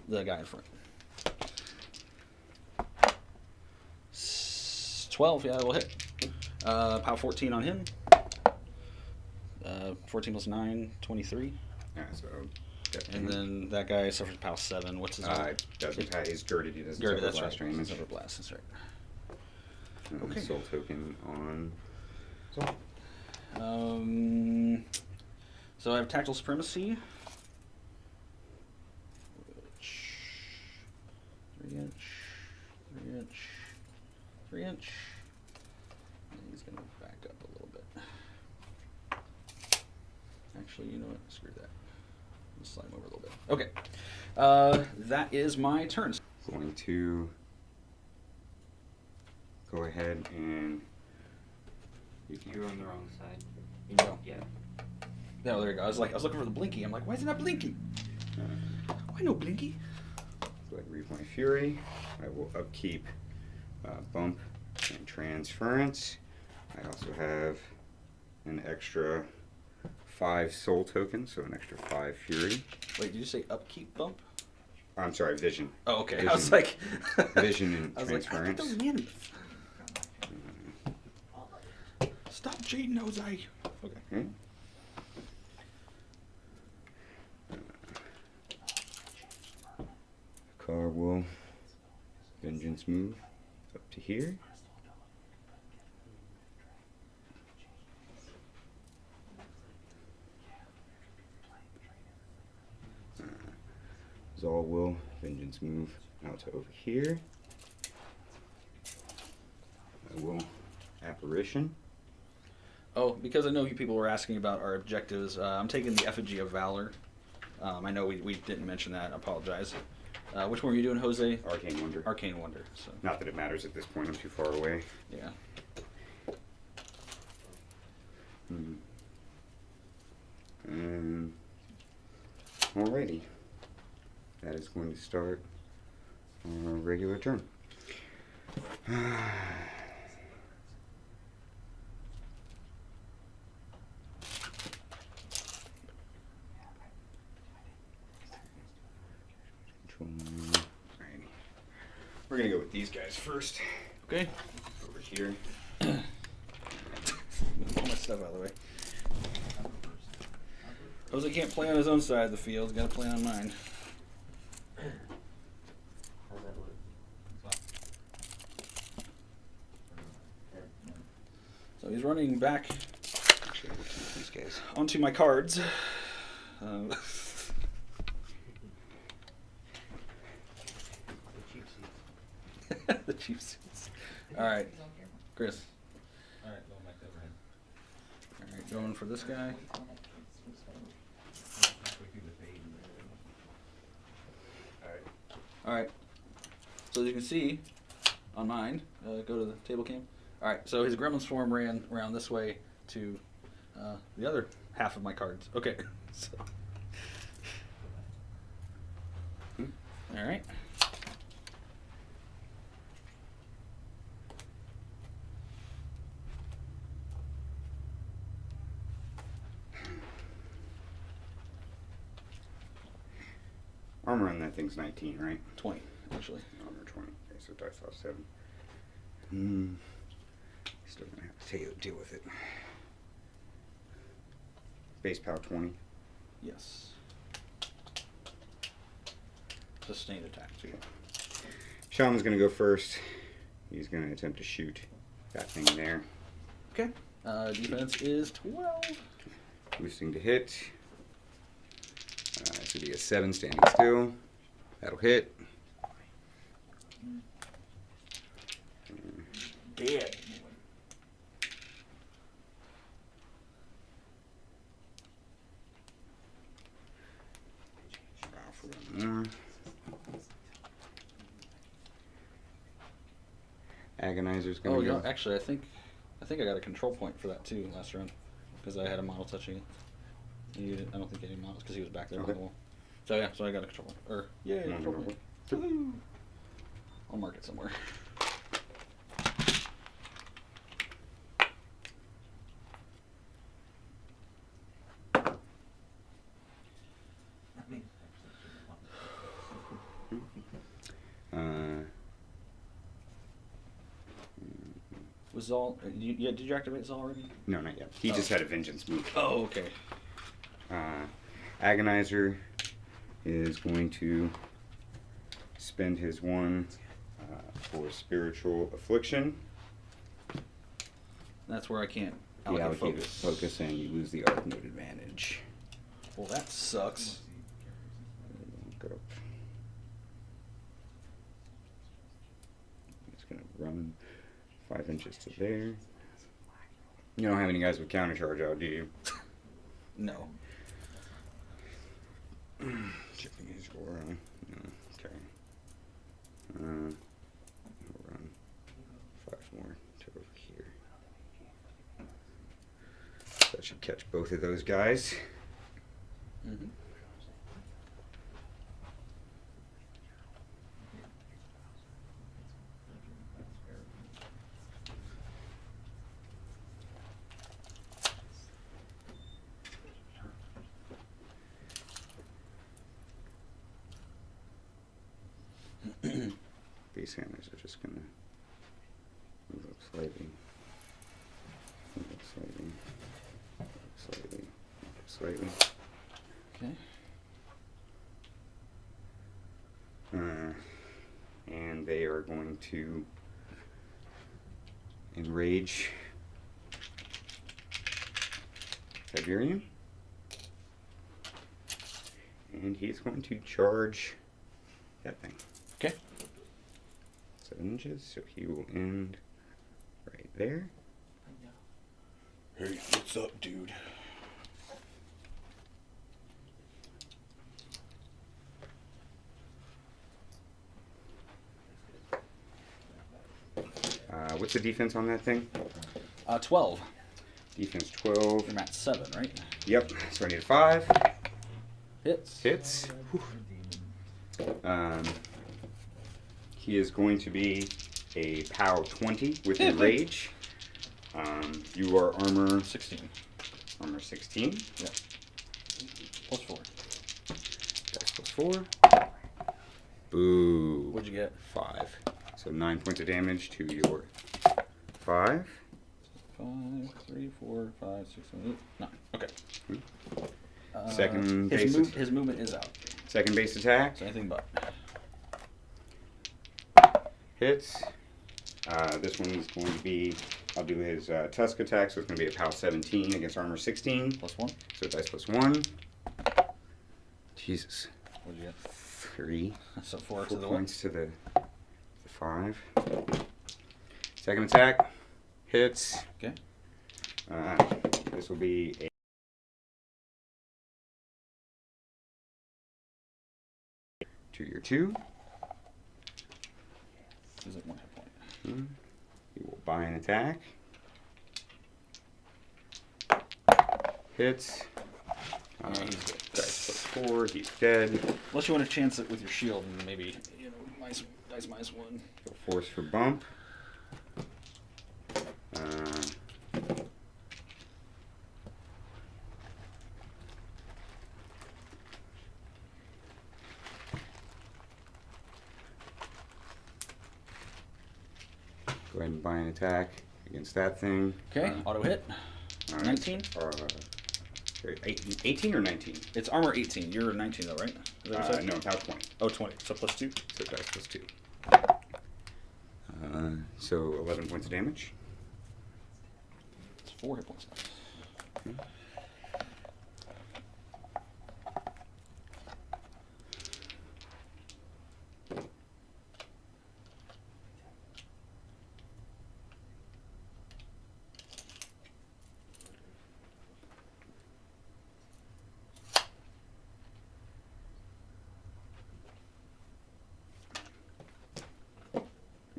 Speaker 6: The guy in front. 12, yeah, we'll hit. Power 14 on him. 14 plus 9, 23.
Speaker 2: Yeah, so
Speaker 6: And then that guy suffers power 7. What's his name?
Speaker 2: doesn't he's girded. He doesn't
Speaker 6: Girded,
Speaker 2: suffer
Speaker 6: that's
Speaker 2: blast
Speaker 6: right.
Speaker 2: damage.
Speaker 6: Suffer blast, that's right. Okay.
Speaker 2: Soul token on.
Speaker 6: So I have tactile supremacy. 3-inch, 3-inch, 3-inch. And he's going to back up a little bit. Actually, you know what? Screw that. Let's slide him over a little bit. Okay. That is my turn.
Speaker 2: Going to go ahead and.
Speaker 3: You're on the wrong side.
Speaker 6: No.
Speaker 3: Yeah.
Speaker 6: No, there you go. I was looking for the blinky. I'm like, why is it not blinky? Why no blinky?
Speaker 2: Go ahead and read my fury. I will upkeep bump and transference. I also have an extra 5 soul tokens, so an extra 5 fury.
Speaker 6: Wait, did you say upkeep bump?
Speaker 2: I'm sorry, vision.
Speaker 6: Oh, okay.
Speaker 2: Vision.
Speaker 6: I was like,
Speaker 2: Vision and
Speaker 6: I was like, I thought
Speaker 2: transference.
Speaker 6: that was Manny. Stop cheating, Jose. Okay.
Speaker 2: Okay. Car will vengeance move up to here. Zaal will vengeance move out to over here. I will apparition.
Speaker 6: Oh, because I know you people were asking about our objectives, I'm taking the Effigy of Valor. I know we didn't mention that. I apologize. Which one were you doing, Jose?
Speaker 2: Arcane Wonder.
Speaker 6: Arcane Wonder. So
Speaker 2: Not that it matters at this point, I'm too far away.
Speaker 6: yeah.
Speaker 2: Alrighty. That is going to start our regular turn. Alrighty. We're gonna go with these guys first.
Speaker 6: Okay.
Speaker 2: Over here.
Speaker 6: Pull my stuff out of the way. Jose can't play on his own side of the field. He's got to play on mine.
Speaker 7: How's that look?
Speaker 6: So he's running back
Speaker 2: Actually, we'll keep these guys.
Speaker 6: onto my cards. The cheap seats. All right, Chris.
Speaker 5: Alright, going back to overhead.
Speaker 6: All right, going for this guy.
Speaker 5: Halfway through the fade.
Speaker 2: Alright.
Speaker 6: All right. So as you can see on mine, go to the table cam. All right. So his gremlin swarm ran around this way to the other half of my cards. Okay. So. All right.
Speaker 2: Armor on that thing's 19, right?
Speaker 6: 20 actually.
Speaker 2: Armor 20. Okay, so dice off 7. Still gonna have to deal with it. Base power 20.
Speaker 6: Yes. Sustained attack too.
Speaker 2: Shaman's gonna go first. He's gonna attempt to shoot that thing there.
Speaker 6: Okay. Defense is 12.
Speaker 2: Boosting to hit. This would be a 7 standing still. That'll hit.
Speaker 6: Dead.
Speaker 2: Wow, for one more. Agonizer's gonna
Speaker 6: Oh,
Speaker 2: go.
Speaker 6: yeah. Actually, I think think I got a control point for that too last round because I had a model touching it. I don't think any models because he was back there by
Speaker 2: Okay.
Speaker 6: the wall. So yeah, so I got a control point. Or yeah,
Speaker 2: One
Speaker 6: control
Speaker 2: more.
Speaker 6: point. Woohoo! I'll mark it somewhere.
Speaker 5: That means
Speaker 2: Uh,
Speaker 6: Was Zaal? Did you activate Zaal already?
Speaker 2: no, not yet. He just had a vengeance move.
Speaker 6: Oh, okay.
Speaker 2: Agonizer is going to spend his one for spiritual affliction.
Speaker 6: That's where I can't allocate
Speaker 2: Deallocate
Speaker 6: focus.
Speaker 2: focus, and you lose the arc node advantage.
Speaker 6: Well, that sucks.
Speaker 2: Look up. It's gonna run 5 inches to there. You don't have any guys with counter charge out, do you?
Speaker 6: No.
Speaker 2: Chipping his aura. No. Okay. We'll run 5 more to over here. That should catch both of those guys.
Speaker 6: Mm-hmm.
Speaker 2: Base hammers are just gonna move up slightly. Move up slightly. Move up slightly. Move up slightly.
Speaker 6: Okay.
Speaker 2: And they are going to enrage Tiberium. And he's going to charge that thing.
Speaker 6: Okay.
Speaker 2: 7 inches, so he will end right there.
Speaker 6: Hey, what's up, dude?
Speaker 2: What's the defense on that thing?
Speaker 6: 12.
Speaker 2: Defense 12.
Speaker 6: You're at 7, right?
Speaker 2: Yep, so I need a 5.
Speaker 6: Hits.
Speaker 2: Hits. He is going to be a POW 20 with enrage. You are armor
Speaker 6: 16.
Speaker 2: Armor 16.
Speaker 6: Yep. Plus 4.
Speaker 2: That's plus 4. Boo.
Speaker 6: What'd you get?
Speaker 2: 5. So 9 points of damage to your 5.
Speaker 6: 5, 3, 4, 5, 6, 7, 8, 9. Okay.
Speaker 2: Second
Speaker 6: his,
Speaker 2: base.
Speaker 6: his movement is out.
Speaker 2: Second base attack.
Speaker 6: So anything but.
Speaker 2: Hits. This one is going to be, I'll do his Tusk attack, so it's going to be a POW 17 against armor 16.
Speaker 6: Plus 1.
Speaker 2: So dice plus 1. Jesus.
Speaker 6: What'd you get?
Speaker 2: 3.
Speaker 6: So 4 to
Speaker 2: 4
Speaker 6: the
Speaker 2: points to the 5. Second attack. Hits.
Speaker 6: Okay.
Speaker 2: This will be a to your 2.
Speaker 6: Is it 1 hit point?
Speaker 2: You will buy an attack. Hits.
Speaker 6: Yeah, he's good.
Speaker 2: Dice plus 4. He's dead.
Speaker 6: Unless you want to chance it with your shield and maybe, dice minus 1.
Speaker 2: Go force for bump. Go ahead and buy an attack against that thing.
Speaker 6: Okay, auto hit. 19?
Speaker 2: 18 or 19?
Speaker 6: It's armor 18. You're 19 though, right? Is that what you said?
Speaker 2: No, about 20.
Speaker 6: Oh, 20. So plus 2.
Speaker 2: So dice plus 2. So 11 points of damage.
Speaker 6: It's 4 hit points left.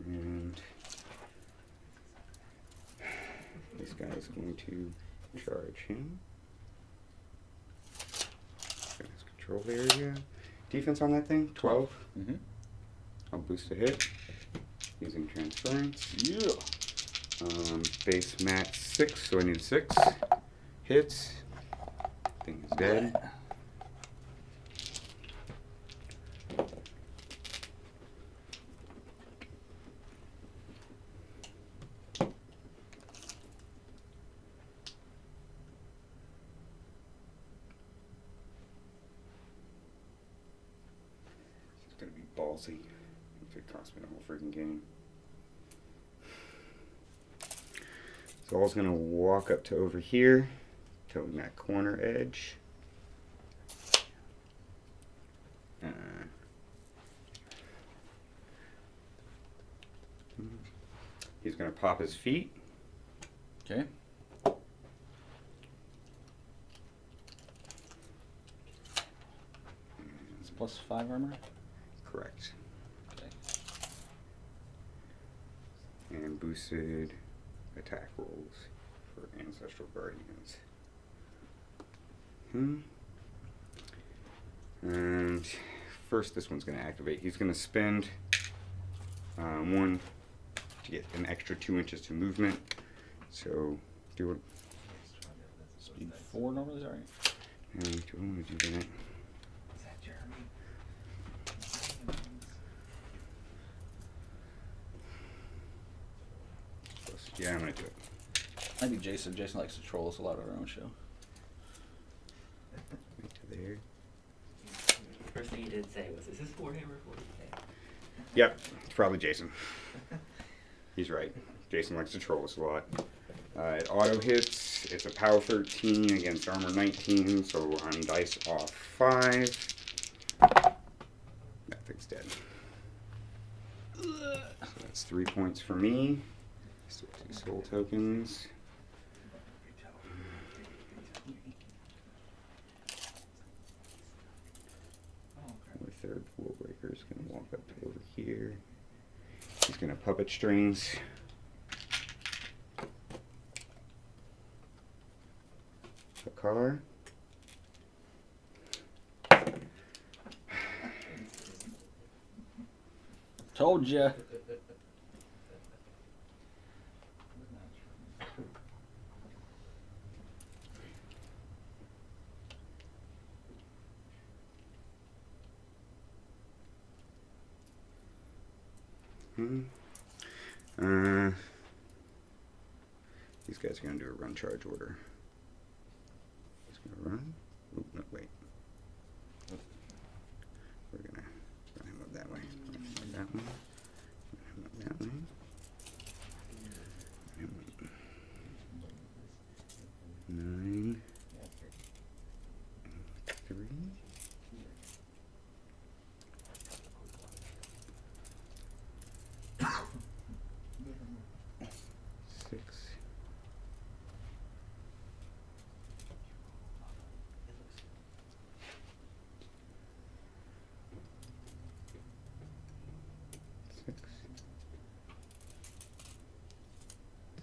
Speaker 2: And going to charge him. His control area. Defense on that thing? 12.
Speaker 6: Mm-hmm.
Speaker 2: I'll boost a hit using transference.
Speaker 6: Yeah.
Speaker 2: Base max 6, so I need 6 hits. Thing is dead. It's gonna be ballsy if it costs me the whole freaking game. Zaal's gonna walk up to over here, toting that corner edge. He's gonna pop his feet.
Speaker 6: Okay. It's +5 armor.
Speaker 2: Correct.
Speaker 6: Okay.
Speaker 2: And boosted attack rolls for Ancestral Guardians. And first, this one's going to activate. He's going to spend 1 to get an extra 2 inches to movement. So, do it.
Speaker 6: Speed 4 normally, is that right?
Speaker 2: And do I want to do that?
Speaker 5: Is that Jeremy?
Speaker 2: Yeah, I'm going to do it.
Speaker 6: I think Jason likes to troll us a lot on our own show.
Speaker 2: Right to there.
Speaker 3: First thing he did say was, "Is this Warhammer 40K?"
Speaker 2: Yep, it's probably Jason. He's right. Jason likes to troll us a lot. It auto hits. It's a power 13 against armor 19, so I'm dice off 5. That thing's dead. So that's 3 points for me. Still 2 soul tokens. Our third rule breaker is going to walk up to over here. He's going to puppet strings. A car.
Speaker 6: Told ya.
Speaker 2: These guys are going to do a run charge order. He's going to run. Oh, no, wait. We're going to run him up that way. Run him up that way. Run him up that way. Run him up. 9. 3. 6. 6.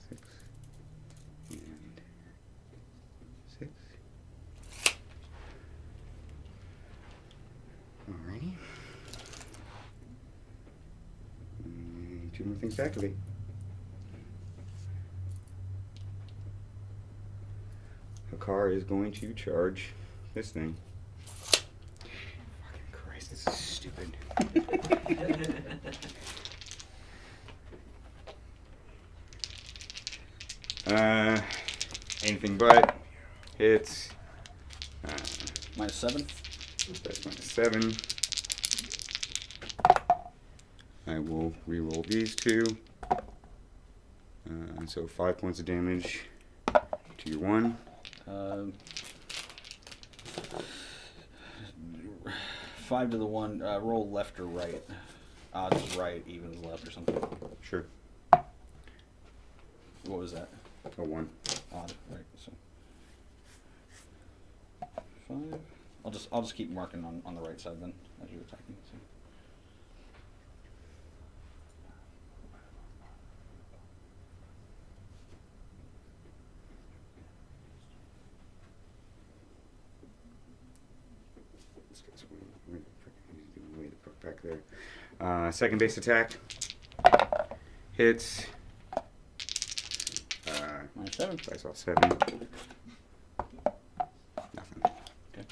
Speaker 2: 6. And 6. Alrighty. And 2 more things to activate. Car is going to charge this thing. Fucking Christ, this is stupid. Anything but hits.
Speaker 6: -7.
Speaker 2: That's -7. I will re-roll these 2. So 5 points of damage to your 1.
Speaker 6: 5 to the 1. Roll left or right. Odds is right, evens left or something.
Speaker 2: Sure.
Speaker 6: What was that?
Speaker 2: A 1.
Speaker 6: Odd, right? So 5. I'll just keep marking on the right side then as you're attacking. So.
Speaker 2: there. Second base attack. Hits.
Speaker 6: Minus 7.
Speaker 2: Dice off 7. Nothing.
Speaker 6: Okay.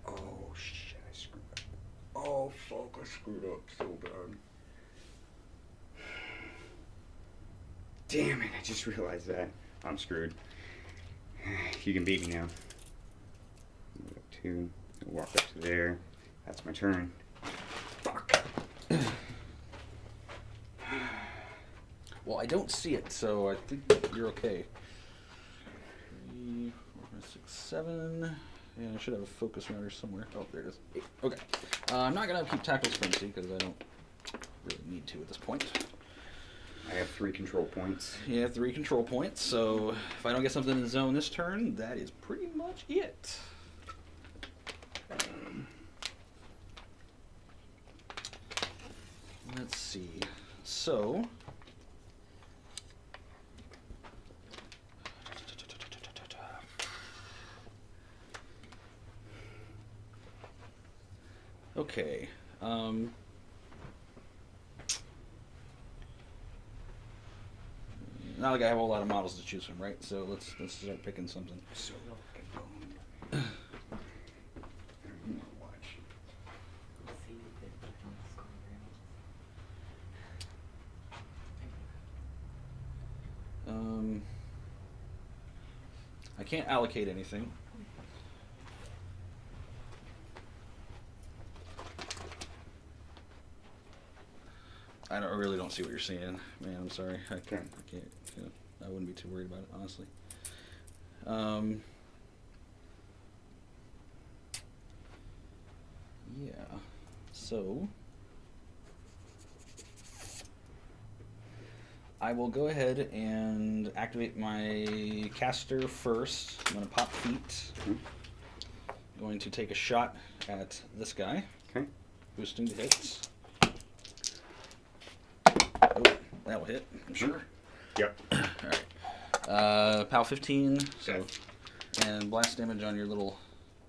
Speaker 2: Oh shit, I screwed up. Oh fuck, I screwed up so bad. Damn it, I just realized that. I'm screwed. You can beat me now. Move up 2, walk up to there. That's my turn. Fuck.
Speaker 6: Well, I don't see it, so I think you're okay. 3, 4, 5, 6, 7. Yeah, I should have a focus runner somewhere. Oh, there it is. 8. Okay. I'm not going to keep Tackle's Frenzy because I don't really need to at this point.
Speaker 2: I have 3 control points.
Speaker 6: Yeah, 3 control points, so if I don't get something in the zone this turn, that is pretty much it. Let's see. So... Okay. Not like I have a whole lot of models to choose from, right? So let's start picking something.
Speaker 2: So
Speaker 6: I can't allocate anything. I really don't see what you're seeing, man. I'm sorry. I can't. You know, I wouldn't be too worried about it, honestly. Yeah. So I will go ahead and activate my caster first. I'm going to pop feet. Going to take a shot at this guy.
Speaker 2: Okay.
Speaker 6: Boosting the hits. Oh, that will hit, I'm sure.
Speaker 2: Yep.
Speaker 6: Alright. POW 15, so, and blast damage on your little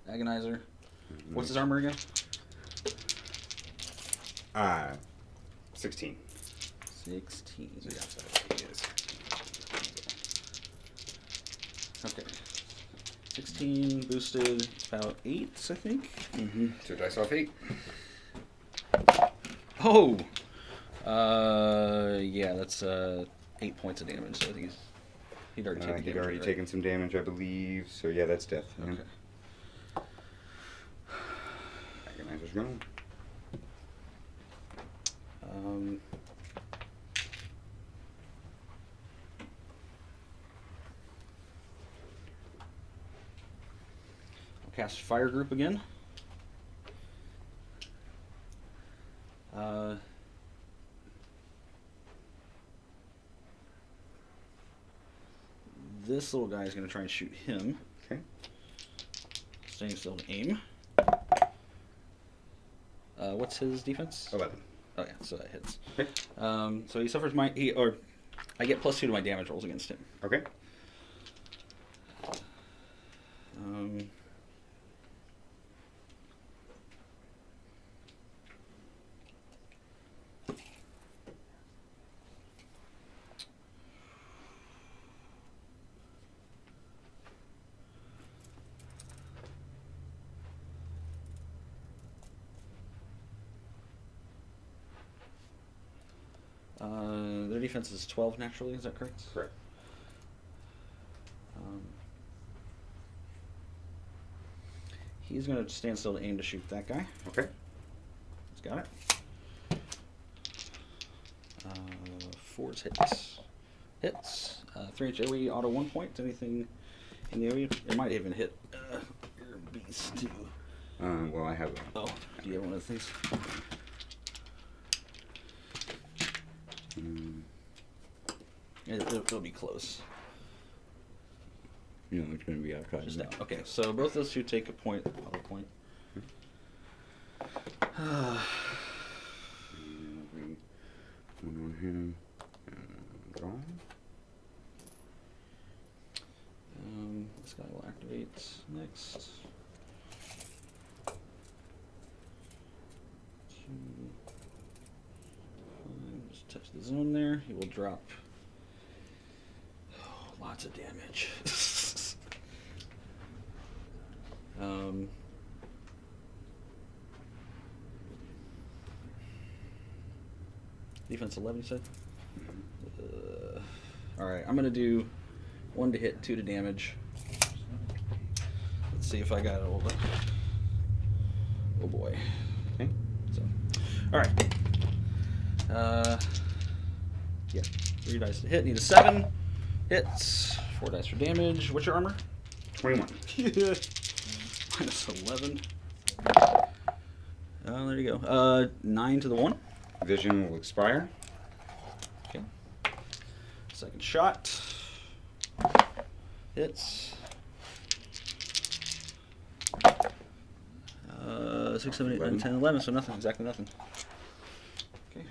Speaker 6: agonizer. What's his armor again?
Speaker 2: 16.
Speaker 6: 16.
Speaker 2: Yeah, so it is.
Speaker 6: Okay. 16 boosted, about 8, I think.
Speaker 2: Mm-hmm. 2 dice off 8.
Speaker 6: Oh! Yeah, that's 8 points of damage, so I think he'd already taken damage.
Speaker 2: He'd already
Speaker 6: right?
Speaker 2: taken some damage, I believe. So yeah, that's death.
Speaker 6: Okay.
Speaker 2: Agonizer's gone.
Speaker 6: I'll cast Fire Group again. This little guy is going to try and shoot him.
Speaker 2: Okay.
Speaker 6: Staying still to aim. What's his defense?
Speaker 2: 11.
Speaker 6: Oh yeah, so that hits.
Speaker 2: Okay.
Speaker 6: So he suffers I get +2 to my damage rolls against him.
Speaker 2: Okay.
Speaker 6: Their defense is 12 naturally, is that correct?
Speaker 2: Correct.
Speaker 6: He's going to stand still to aim to shoot that guy.
Speaker 2: Okay.
Speaker 6: He's got it. 4's hits. Hits. 3 AoE, auto 1 point. Anything in the area? It might even hit your beast too.
Speaker 2: Well, I have.
Speaker 6: Oh, do you have one of these? It'll be close.
Speaker 1: You know, it's going to be outside.
Speaker 6: Just down. Okay, so both those two take a point. Auto point.
Speaker 2: One on him. Gone.
Speaker 6: So I will activate next. 2, 5, just touch the zone there. He will drop lots of damage. Defense 11, you said? Alright, I'm going to do 1 to hit, 2 to damage. Let's see if I got it all. Oh boy.
Speaker 2: Okay.
Speaker 6: So, alright. Yeah, 3 dice to hit. Need a 7. Hits. 4 dice for damage. What's your armor?
Speaker 2: 21.
Speaker 6: Minus 11. There you go. 9 to the 1.
Speaker 2: Vision will expire.
Speaker 6: Okay. Second shot. Hits. 6, 7, 8, 9, 10, 11. So nothing. Exactly nothing. Okay.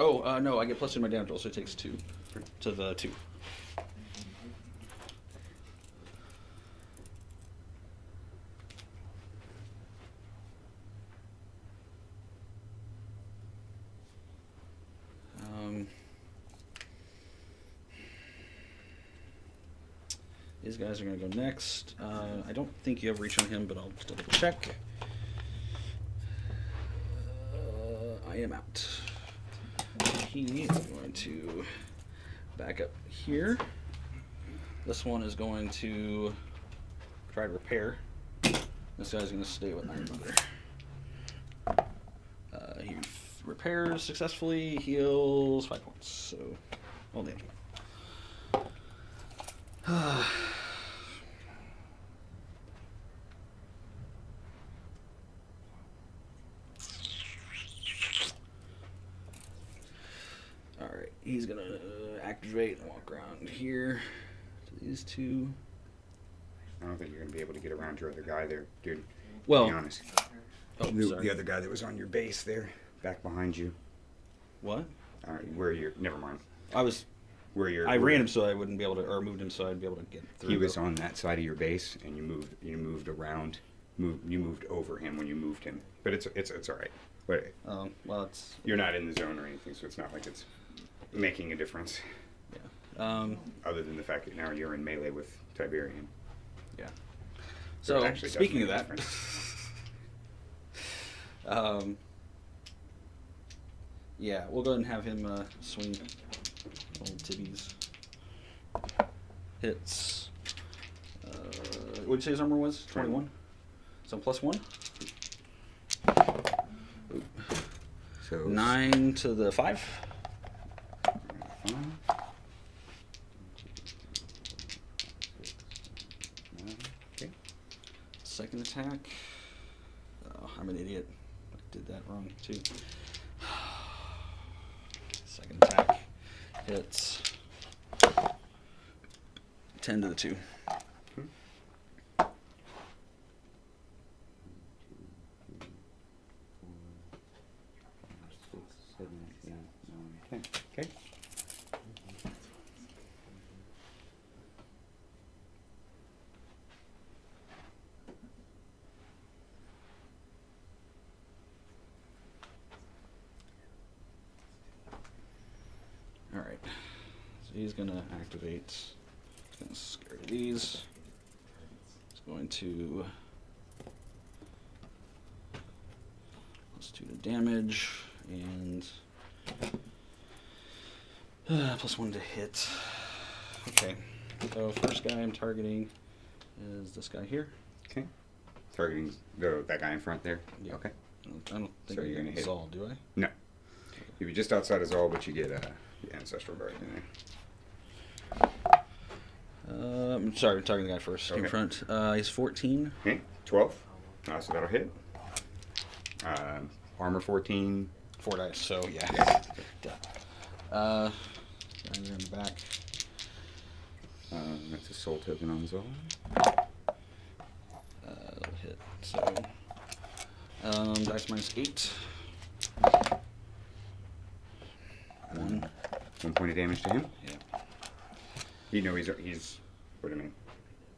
Speaker 6: Oh, no. I get plus 2 to my damage roll, so it takes 2 to the 2. These guys are going to go next. I don't think you have reach on him, but I'll just double check. I am out. He is going to back up here. This one is going to try to repair. This guy's going to stay with Iron Mother. He repairs successfully, heals 5 points. So, all damage. Alright, he's gonna activate and walk around here to these 2.
Speaker 2: I don't think you're going to be able to get around your other guy there, dude.
Speaker 6: Well,
Speaker 2: to be honest.
Speaker 6: oh,
Speaker 2: The
Speaker 6: sorry.
Speaker 2: other guy that was on your base there, back behind you.
Speaker 6: What?
Speaker 2: Where you're. Never mind. Where you're.
Speaker 6: I ran him so I wouldn't be able to, or moved him so I'd be able to get through.
Speaker 2: He was on that side of your base, and you moved around. You moved over him when you moved him. But it's all right. But
Speaker 6: well, it's
Speaker 2: you're not in the zone or anything, so it's not like it's making a difference.
Speaker 6: yeah.
Speaker 2: Other than the fact that now you're in melee with Tiberian.
Speaker 6: Yeah.
Speaker 2: So
Speaker 6: So
Speaker 2: it actually does
Speaker 6: speaking of
Speaker 2: make a
Speaker 6: that,
Speaker 2: difference.
Speaker 6: yeah, we'll go ahead and have him swing old Tibby's hits. What did you say his armor was? 21. So plus 1.
Speaker 2: So
Speaker 6: 9 to the 5.
Speaker 2: Okay.
Speaker 6: Second attack. Oh, I'm an idiot. I did that wrong too. Second attack hits 10 to the 2.
Speaker 2: Okay.
Speaker 6: All right. So he's gonna activate. He's gonna scare these. He's going to plus 2 to damage and plus 1 to hit. Okay. So first guy I'm targeting is this guy here.
Speaker 2: Okay. Targeting that guy in front there.
Speaker 6: Yeah.
Speaker 2: Okay.
Speaker 6: I don't think
Speaker 2: So you're gonna hit.
Speaker 6: Zaal, do I?
Speaker 2: No. You're just outside of Zaal, but you get the Ancestral Guard in there.
Speaker 6: I'm sorry, I'm targeting the guy first in
Speaker 2: Okay.
Speaker 6: front. He's 14.
Speaker 2: Okay. 12. So that'll hit. Armor 14.
Speaker 6: 4 dice, so yeah.
Speaker 2: Yeah.
Speaker 6: Guy in the back.
Speaker 2: That's a soul token on Zaal.
Speaker 6: That'll hit. So, dice minus 8. 1.
Speaker 2: 1 point of damage to him.
Speaker 6: Yeah.
Speaker 2: You know he's what do I mean?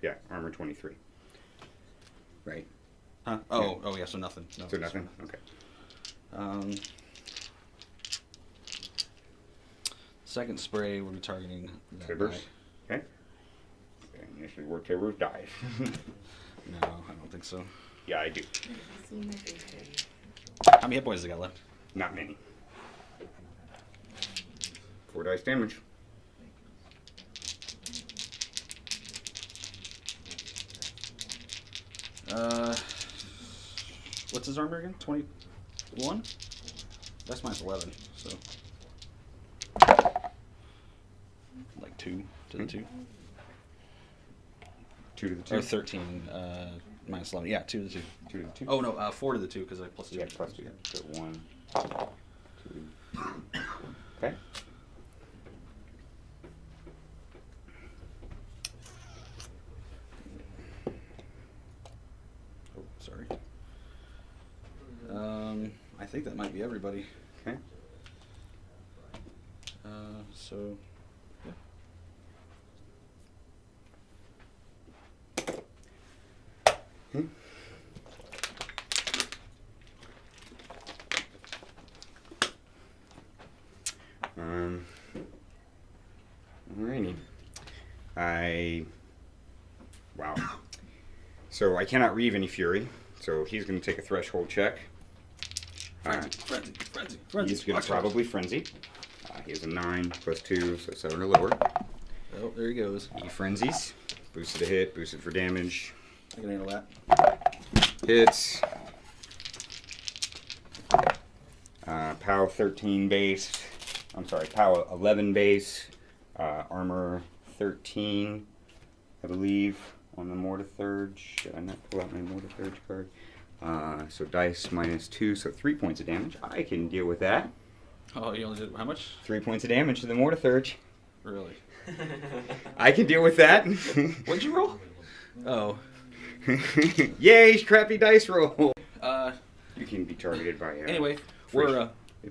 Speaker 2: Yeah, armor 23. Right.
Speaker 6: Huh? Oh, yeah. So nothing. No,
Speaker 2: So nothing. Okay.
Speaker 6: Second spray will be targeting that
Speaker 2: Tibbers.
Speaker 6: guy.
Speaker 2: Okay. And initially work Tibbers dive.
Speaker 6: No, I don't think so.
Speaker 2: Yeah, I do.
Speaker 6: How many hit points has he got left?
Speaker 2: Not many. 4 dice damage.
Speaker 6: What's his armor again? 21? That's minus 11, so. Like 2 to the 2.
Speaker 2: 2 to the 2.
Speaker 6: Or 13, minus 11. Yeah, 2 to the 2.
Speaker 2: 2 to the 2.
Speaker 6: Oh, no, 4 to the 2, because I plus 2.
Speaker 2: Yeah, plus 2. So 1, 2, 3. Okay.
Speaker 6: Oh, sorry. I think that might be everybody.
Speaker 2: Okay.
Speaker 6: So, yeah.
Speaker 2: Alrighty. Wow. So I cannot reave any fury. So he's going to take a threshold check.
Speaker 6: Frenzy.
Speaker 2: He's going to probably frenzy. He has a 9 plus 2, so 7 or lower.
Speaker 6: Oh, there he goes.
Speaker 2: He frenzies. Boosted to hit, boosted for damage.
Speaker 6: I can handle that.
Speaker 2: Hits. POW 13 base. I'm sorry, POW 11 base. Armor 13, I believe, on the Mortar Thurge. Should I not pull out my Mortar Thurge card? So dice minus 2, so 3 points of damage. I can deal with that.
Speaker 6: Oh, you only did how much?
Speaker 2: 3 points of damage to the Mortar Thurge.
Speaker 6: Really?
Speaker 2: I can deal with that.
Speaker 6: What'd you roll? Oh.
Speaker 2: Yay, crappy dice roll.
Speaker 6: You
Speaker 2: can be targeted by.
Speaker 6: Anyway, we're. In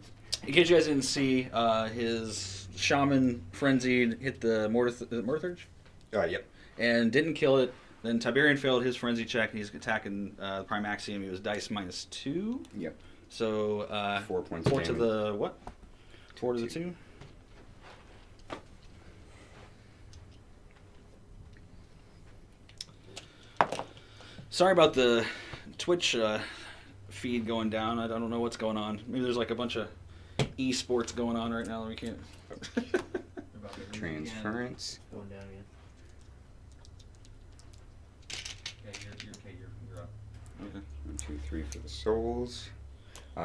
Speaker 6: case you guys didn't see, his shaman frenzied hit the Mortar Thurge.
Speaker 2: Yep.
Speaker 6: And didn't kill it. Then Tiberian failed his frenzy check, and he's attacking Prime Axiom. He was dice minus 2.
Speaker 2: Yep.
Speaker 6: So
Speaker 2: 4 points.
Speaker 6: 4 to the what? 4 to the 2. Sorry about the Twitch feed going down. I don't know what's going on. Maybe there's like a bunch of esports going on right now that we can't.
Speaker 2: Transference.
Speaker 7: Going down again.
Speaker 5: You're up.
Speaker 6: Okay.
Speaker 2: 1, 2, 3 for the souls.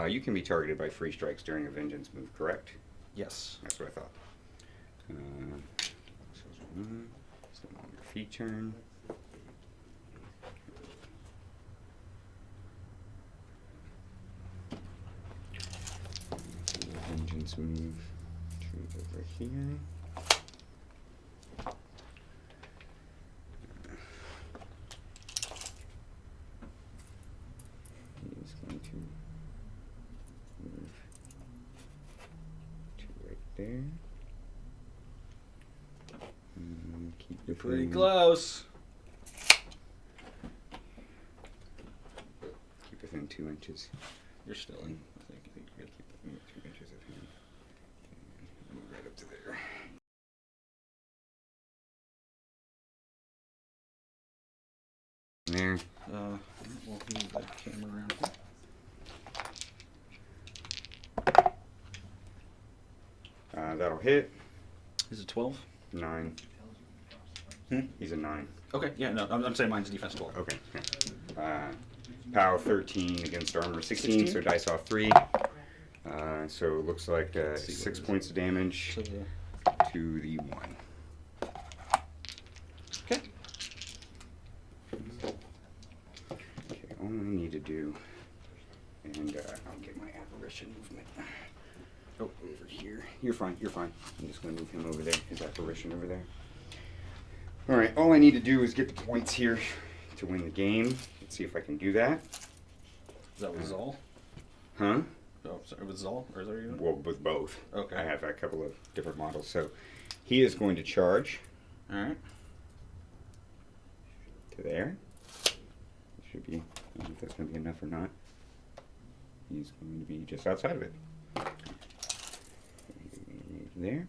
Speaker 2: You can be targeted by free strikes during a vengeance move, correct?
Speaker 6: Yes.
Speaker 2: That's what I thought. So on your feet turn. Vengeance move. Turn over here. He's going to move to right there. And keep
Speaker 6: You're
Speaker 2: within-
Speaker 6: pretty close.
Speaker 2: Keep within 2 inches.
Speaker 6: You're still in. I think you're good.
Speaker 2: Keep 2 inches of him. And move right up to there. There.
Speaker 6: We'll move that camera around here.
Speaker 2: That'll hit.
Speaker 6: Is it 12?
Speaker 2: 9.
Speaker 6: Hmm?
Speaker 2: He's a 9.
Speaker 6: Okay, yeah, no, I'm saying mine's defense 12.
Speaker 2: Okay. Yeah. POW 13 against armor 16, so dice off 3. So it looks like 6 points of damage
Speaker 6: So the,
Speaker 2: to the 1.
Speaker 6: okay.
Speaker 2: Okay, all I need to do, and I'll get my apparition movement. Oh, over here. You're fine, you're fine. I'm just going to move him over there, his apparition over there. Alright, all I need to do is get the points here to win the game. Let's see if I can do that.
Speaker 6: Is that with Zaal?
Speaker 2: Huh?
Speaker 6: Oh, sorry, with Zaal? Or is that what you're doing?
Speaker 2: Well, with both.
Speaker 6: Okay.
Speaker 2: I have a couple of different models. So he is going to charge.
Speaker 6: All right.
Speaker 2: To there. Should be. I don't know if that's going to be enough or not. He's going to be just outside of it. There.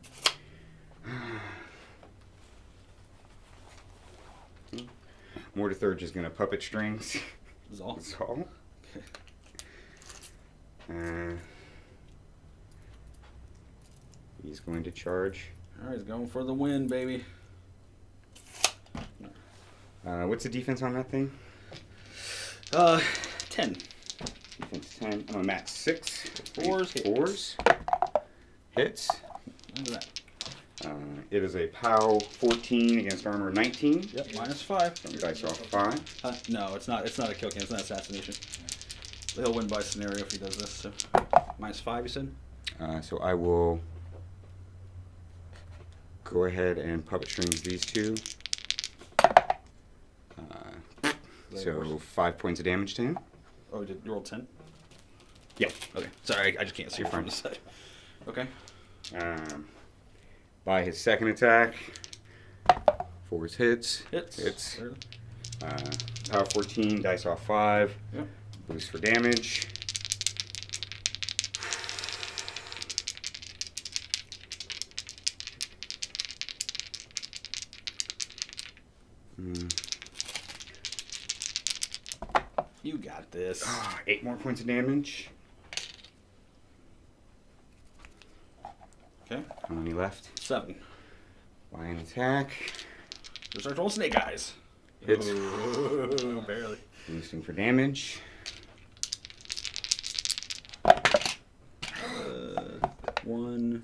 Speaker 2: Mortar Third is going to puppet strings.
Speaker 6: Zaal.
Speaker 2: Zaal. He's going to charge.
Speaker 6: All right, he's going for the win, baby.
Speaker 2: What's the defense on that thing?
Speaker 6: 10.
Speaker 2: Defense 10. I'm a max 6.
Speaker 6: Fours, hits.
Speaker 2: Fours. Hits.
Speaker 6: Look at that.
Speaker 2: It is a POW 14 against armor 19.
Speaker 6: Yep, -5.
Speaker 2: So dice off 5.
Speaker 6: No, it's not. It's not a kill cam. It's not assassination. He'll win by scenario if he does this. So -5, you said.
Speaker 2: So I will go ahead and puppet strings these two. So 5 points of damage to him.
Speaker 6: Oh, you rolled 10.
Speaker 2: Yeah.
Speaker 6: Okay. Sorry, I just can't see from the side. Okay.
Speaker 2: By his second attack, 4 hits.
Speaker 6: Hits.
Speaker 2: Power 14, dice off 5.
Speaker 6: Yep.
Speaker 2: Boost for damage.
Speaker 6: You got this.
Speaker 2: 8 more points of damage.
Speaker 6: Okay.
Speaker 2: How many left?
Speaker 6: 7.
Speaker 2: By an attack.
Speaker 6: Just start rolling snake eyes.
Speaker 2: Hits.
Speaker 6: Ooh, barely.
Speaker 2: Boosting for damage.
Speaker 6: 1.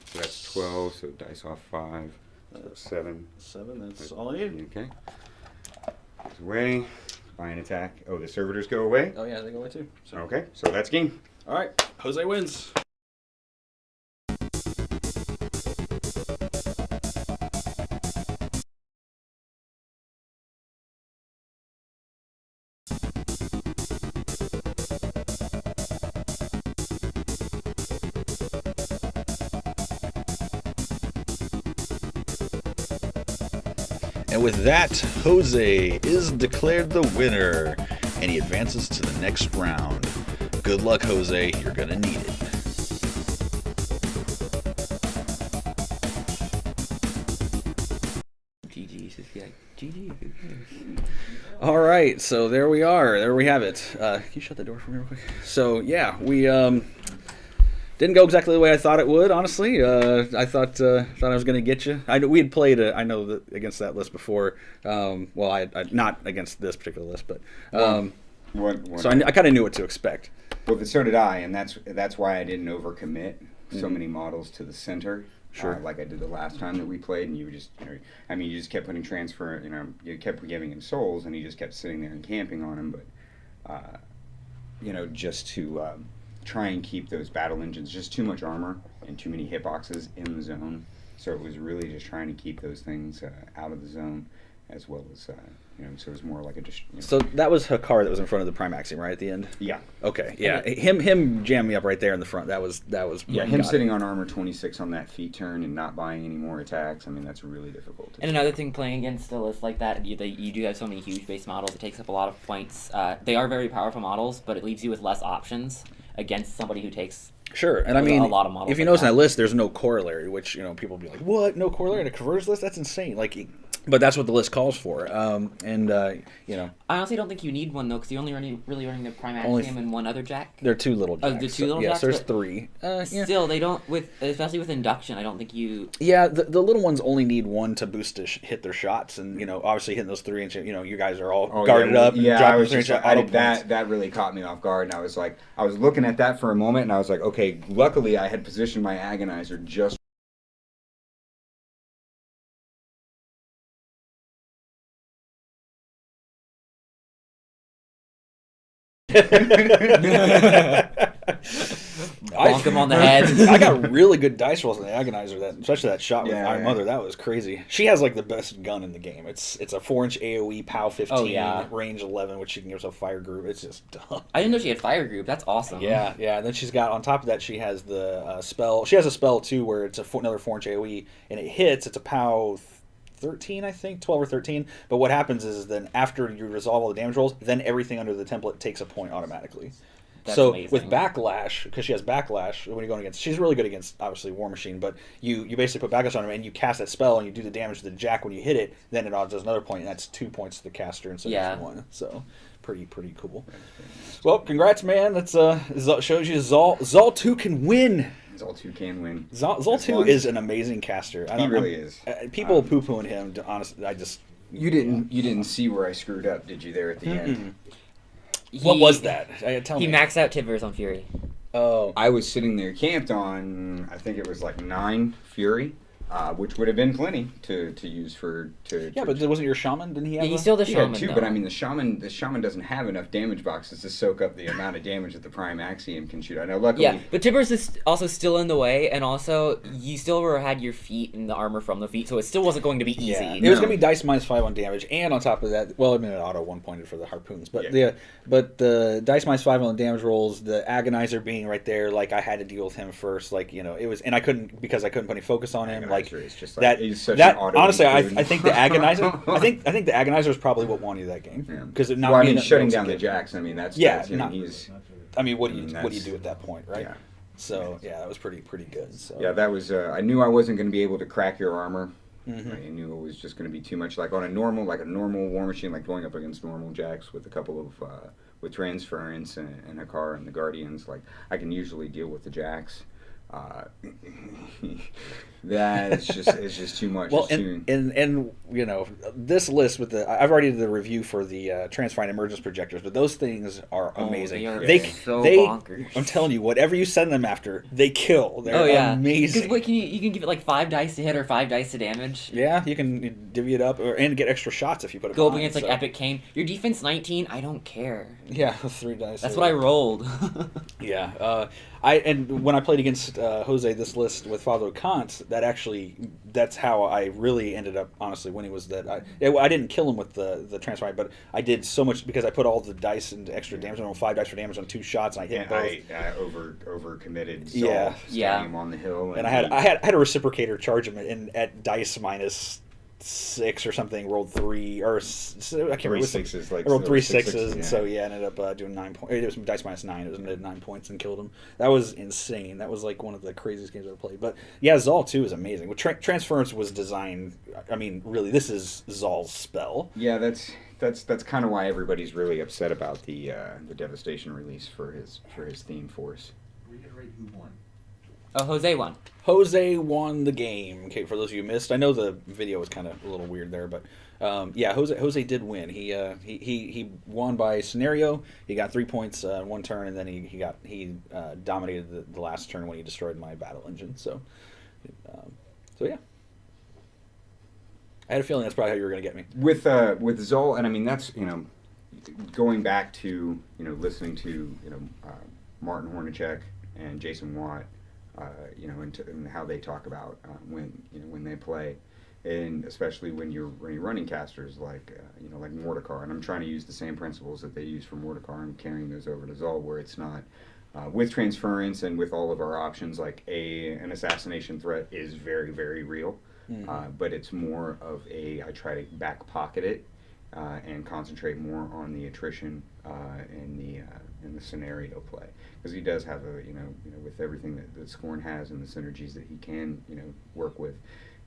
Speaker 2: So that's 12, so dice off 5. So 7.
Speaker 6: 7. That's all I need.
Speaker 2: Okay. Goes away. By an attack. Oh, the servitors go away?
Speaker 6: Oh yeah, they go away too. So.
Speaker 2: Okay, so that's game.
Speaker 6: All right, Jose wins.
Speaker 1: And with that, Jose is declared the winner, and he advances to the next round. Good luck, Jose. You're going to need it.
Speaker 3: GG's. Just be like, GG. Who cares?
Speaker 6: All right, so there we are. There we have it. Can you shut the door for me real quick? So yeah, we didn't go exactly the way I thought it would. Honestly, I thought I was going to get you. We had played against that list before. Well, I not against this particular list, but so I kind of knew what to expect.
Speaker 2: Well, so did I, and that's why I didn't overcommit so many models to the center.
Speaker 6: Sure.
Speaker 2: Like I did the last time that we played, and you just, you just kept putting transfer, you kept giving him souls, and he just kept sitting there and camping on him. But, just to try and keep those battle engines, just too much armor and too many hitboxes in the zone. So it was really just trying to keep those things out of the zone, as well as, so it was more like a just.
Speaker 6: So that was Hakar that was in front of the Primaxium, right at the end.
Speaker 2: Yeah.
Speaker 6: Okay. Yeah. Him jammed me up right there in the front. That was.
Speaker 2: Yeah. Him sitting on armor 26 on that feat turn and not buying any more attacks. I mean, that's really difficult.
Speaker 3: And another thing, playing against a list like that, you do have so many huge base models. It takes up a lot of points. They are very powerful models, but it leaves you with less options against somebody who takes.
Speaker 6: Sure, and I mean,
Speaker 3: a lot of models
Speaker 6: if you
Speaker 3: like
Speaker 6: notice in
Speaker 3: that
Speaker 6: that list, there's no corollary, which people will be like, "What? No corollary in a Convergence list? That's insane!" But that's what the list calls for, I
Speaker 3: honestly don't think you need one though, because you're only really running the Primaxium and one other Jack.
Speaker 6: There are 2 little jacks.
Speaker 3: Oh, the 2 little
Speaker 6: yes,
Speaker 3: jacks.
Speaker 6: there's 3.
Speaker 3: Still, they don't especially with induction. I don't think you.
Speaker 6: Yeah, the little ones only need 1 to boost to hit their shots, and obviously hitting those 3 inch. You guys are all guarded up.
Speaker 2: Yeah,
Speaker 6: and
Speaker 2: I was
Speaker 6: 3
Speaker 2: just
Speaker 6: inch
Speaker 2: I
Speaker 6: auto
Speaker 2: did
Speaker 6: points.
Speaker 2: that really caught me off guard, and I was like, I was looking at that for a moment, and I was like, okay, luckily I had positioned my agonizer just.
Speaker 3: Bonk him on the head.
Speaker 6: I got really good dice rolls on the agonizer, especially that shot with
Speaker 2: Yeah,
Speaker 6: Iron
Speaker 2: yeah.
Speaker 6: Mother. That was crazy. She has the best gun in the game. It's a 4-inch AOE, POW 15,
Speaker 3: Oh, yeah.
Speaker 6: range 11, which she can give herself fire group. It's just dumb.
Speaker 3: I didn't know she had fire group. That's awesome.
Speaker 6: Yeah. And then she's got, on top of that, she has the spell. She has a spell, too, where it's another 4-inch AOE, and it hits. It's a POW 13, I think, 12 or 13. But what happens is then after you resolve all the damage rolls, then everything under the template takes a point automatically.
Speaker 3: That's
Speaker 6: so
Speaker 3: amazing.
Speaker 6: with backlash, because she has backlash when you're going against, she's really good against obviously War Machine, but you basically put backlash on her and you cast that spell and you do the damage to the jack when you hit it, then it does another point, and that's 2 points to the caster instead of 1. So pretty cool. Well, congrats, man. That's shows you Zaal 2 can win.
Speaker 2: Zaal 2 can win.
Speaker 6: Zaal 2 is an amazing caster.
Speaker 2: He really is.
Speaker 6: People poo-pooing him. Honestly, I just
Speaker 2: You didn't see where I screwed up, did you? There at the end.
Speaker 6: What was that? Tell
Speaker 3: He
Speaker 6: me.
Speaker 3: maxed out Tivers on Fury.
Speaker 6: Oh,
Speaker 2: I was sitting there camped on, I think it was like 9 Fury, which would have been plenty to use for.
Speaker 6: yeah, but wasn't your shaman? Didn't he have?
Speaker 3: He's still the
Speaker 2: He
Speaker 3: shaman.
Speaker 2: had 2,
Speaker 3: though.
Speaker 2: but I mean the shaman doesn't have enough damage boxes to soak up the amount of damage that the Prime Axiom can shoot. I know, luckily.
Speaker 3: Yeah, but Tivers is also still in the way, and also you still had your feet and the armor from the feet, so it still wasn't going to be easy.
Speaker 6: Yeah, it was going to be dice -5 on damage, and on top of that, well, I mean, it auto 1-pointed for the harpoons, but the dice -5 on the damage rolls, the agonizer being right there, like I had to deal with him first, like it was, and I couldn't put any focus on him, like
Speaker 2: Agonizer is just
Speaker 6: that.
Speaker 2: he's such
Speaker 6: That
Speaker 2: an auto
Speaker 6: honestly, I
Speaker 2: include.
Speaker 6: think the agonizer, I think the agonizer is probably what won you that game because it not.
Speaker 2: Well, I
Speaker 6: being
Speaker 2: mean,
Speaker 6: that
Speaker 2: shutting
Speaker 6: makes it
Speaker 2: down the
Speaker 6: good.
Speaker 2: jacks. I mean, that's
Speaker 6: Yeah,
Speaker 2: you know,
Speaker 6: not-
Speaker 2: he's.
Speaker 6: I mean, what do
Speaker 2: I mean,
Speaker 6: you do at that point, right?
Speaker 2: Yeah.
Speaker 6: So yeah, that was pretty good. So
Speaker 2: Yeah, that was. I knew I wasn't going to be able to crack your armor.
Speaker 6: Mhm.
Speaker 2: I knew it was just going to be too much. Like on a normal War Machine, like going up against normal jacks with a couple of with transference and a car and the Guardians. Like I can usually deal with the jacks. That is just too much.
Speaker 6: Well,
Speaker 2: It's too,
Speaker 6: and this list with I've already did the review for the Transfine Emergence projectors, but those things are amazing.
Speaker 3: They are so
Speaker 6: they
Speaker 3: bonkers.
Speaker 6: I'm telling you, whatever you send them after, they kill. They're amazing.
Speaker 3: Because what can you can give it like 5 dice to hit or 5 dice to damage.
Speaker 6: Yeah, you can divvy it up and get extra shots if you put it.
Speaker 3: Go up
Speaker 6: behind,
Speaker 3: against like Epic Cane. Your defense 19. I don't care.
Speaker 6: Yeah, 3 dice.
Speaker 3: That's what I rolled.
Speaker 6: Yeah, and when I played against Jose this list with Father Kant, that's how I really ended up honestly winning. Was that I didn't kill him with the transfer, but I did so much because I put all the dice into extra damage. I rolled 5 dice for damage on 2 shots, and I hit both.
Speaker 2: I over committed.
Speaker 6: Yeah.
Speaker 2: Standing him on the hill,
Speaker 6: And I had a reciprocator charge him at dice -6 or something. Rolled 3 or I can't remember.
Speaker 2: 3 sixes, like
Speaker 6: I rolled 3
Speaker 2: 6
Speaker 6: sixes, and
Speaker 2: yeah.
Speaker 6: so I ended up doing 9 points. It was dice -9. It was 9 points and killed him. That was insane. That was like one of the craziest games I've ever played. But yeah, Zaal 2 is amazing. Transference was designed. I mean, really, this is Zaal's spell.
Speaker 2: Yeah, that's kind of why everybody's really upset about the Devastation release for his theme force.
Speaker 5: Reiterate who won.
Speaker 3: Oh, Jose won.
Speaker 6: Jose won the game. Okay, for those of you who missed, I know the video was kind of a little weird there, but yeah, Jose did win. He won by scenario. He got 3 points in 1 turn, and then he dominated the last turn when he destroyed my battle engine. So yeah, I had a feeling that's probably how you were going to get me.
Speaker 2: With Zaal, and I mean that's going back to listening to Martin Hornacek and Jason Watt. And how they talk about when they play, and especially when you're running casters like Mordekar, and I'm trying to use the same principles that they use for Mordekar and carrying those over to Zaal, where it's not with transference and with all of our options, like an assassination threat is very, very real, but it's more of I try to back pocket it and concentrate more on the attrition and the scenario play, because he does have with everything that Skorne has and the synergies that he can work with,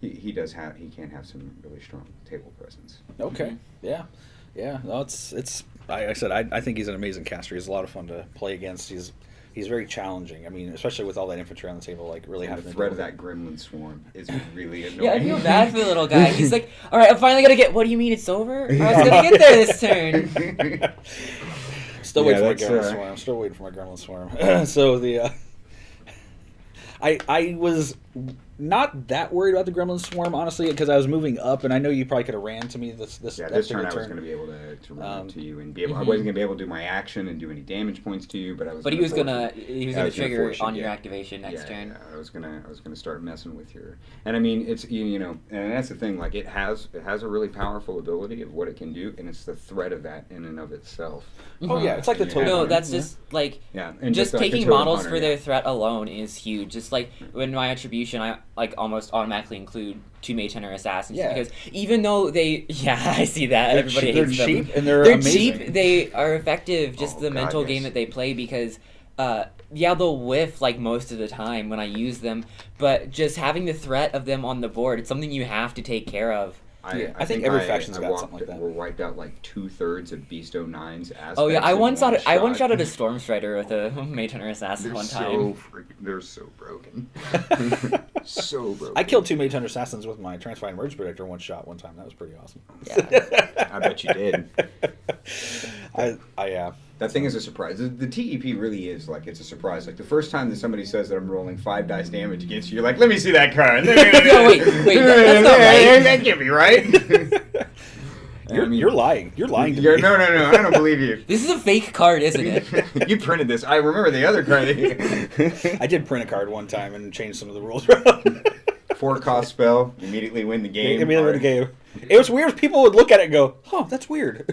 Speaker 2: he can have some really strong table presence.
Speaker 6: Okay, yeah. No, it's like I said, I think he's an amazing caster. He's a lot of fun to play against. He's very challenging. I mean, especially with all that infantry on the table, like really
Speaker 2: And
Speaker 6: having
Speaker 2: the
Speaker 6: to
Speaker 2: threat
Speaker 6: deal
Speaker 2: of
Speaker 6: with
Speaker 2: that gremlin swarm is really annoying.
Speaker 3: Yeah, I feel bad for the little guy. He's like, all right, I'm finally gonna get. What do you mean it's over? I was gonna get there this turn.
Speaker 6: Still waiting for my
Speaker 2: that's,
Speaker 6: gremlin swarm. Still waiting for my gremlin swarm. So I was not that worried about the gremlin swarm, honestly, because I was moving up, and I know you probably could have ran to me this
Speaker 2: This turn
Speaker 6: particular
Speaker 2: I was going to be able to run to you and be able.
Speaker 3: Mhm.
Speaker 2: I wasn't going to be able to do my action and do any damage points to you, but I was.
Speaker 3: But he was
Speaker 2: force
Speaker 3: gonna
Speaker 2: it.
Speaker 3: he was
Speaker 2: I
Speaker 3: gonna
Speaker 2: was gonna
Speaker 3: trigger
Speaker 2: force you,
Speaker 3: on your
Speaker 2: yeah.
Speaker 3: activation next turn.
Speaker 2: Yeah, I was gonna start messing with your, and I mean it's and that's the thing. Like it has a really powerful ability of what it can do, and it's the threat of that in and of itself.
Speaker 6: Oh yeah, it's like the
Speaker 2: Yeah.
Speaker 6: total.
Speaker 3: No,
Speaker 6: hunter.
Speaker 3: that's just like
Speaker 2: Yeah, and
Speaker 3: just
Speaker 2: like the
Speaker 3: taking
Speaker 2: totem
Speaker 3: models
Speaker 2: hunter,
Speaker 3: for
Speaker 2: yeah.
Speaker 3: their threat alone is huge. Just like when my attribution, like almost automatically include 2 Mage Hunter assassins
Speaker 6: Yeah.
Speaker 3: because even though they I see that everybody
Speaker 6: they're
Speaker 3: hates them.
Speaker 6: cheap and they're amazing.
Speaker 3: cheap. They are effective. Just
Speaker 2: Oh,
Speaker 3: the
Speaker 2: God,
Speaker 3: mental
Speaker 2: yes.
Speaker 3: game that they play because. Yeah, they'll whiff like most of the time when I use them, but just having the threat of them on the board, it's something you have to take care of.
Speaker 6: I think every faction's got something like that.
Speaker 2: We're wiped out like 2/3 of Beast 09's aspects.
Speaker 3: Oh yeah, I
Speaker 2: in
Speaker 3: one shot
Speaker 2: shot.
Speaker 3: shot at a Storm Strider with a Mage Hunter assassin
Speaker 2: They're
Speaker 3: one
Speaker 2: so
Speaker 3: time.
Speaker 2: they're so broken. So broken.
Speaker 6: I killed 2 Mage Hunter Assassins with my Transfine Merge Predictor one shot one time. That was pretty awesome.
Speaker 3: Yeah.
Speaker 2: I bet you did.
Speaker 6: I
Speaker 2: That thing is a surprise. The TEP really is like it's a surprise. Like the first time that somebody says that I'm rolling 5 dice damage against you, you're like, let me see that card.
Speaker 3: No, wait, that's not right.
Speaker 2: That can't be right.
Speaker 6: You're lying. You're lying to me.
Speaker 2: No, I don't believe you.
Speaker 3: This is a fake card, isn't it?
Speaker 2: You printed this. I remember the other card. That
Speaker 6: I did print a card one time and change some of the rules around.
Speaker 2: 4-cost spell, immediately win the game.
Speaker 6: Immediately win the game. It was weird. People would look at it and go, "Oh, that's weird."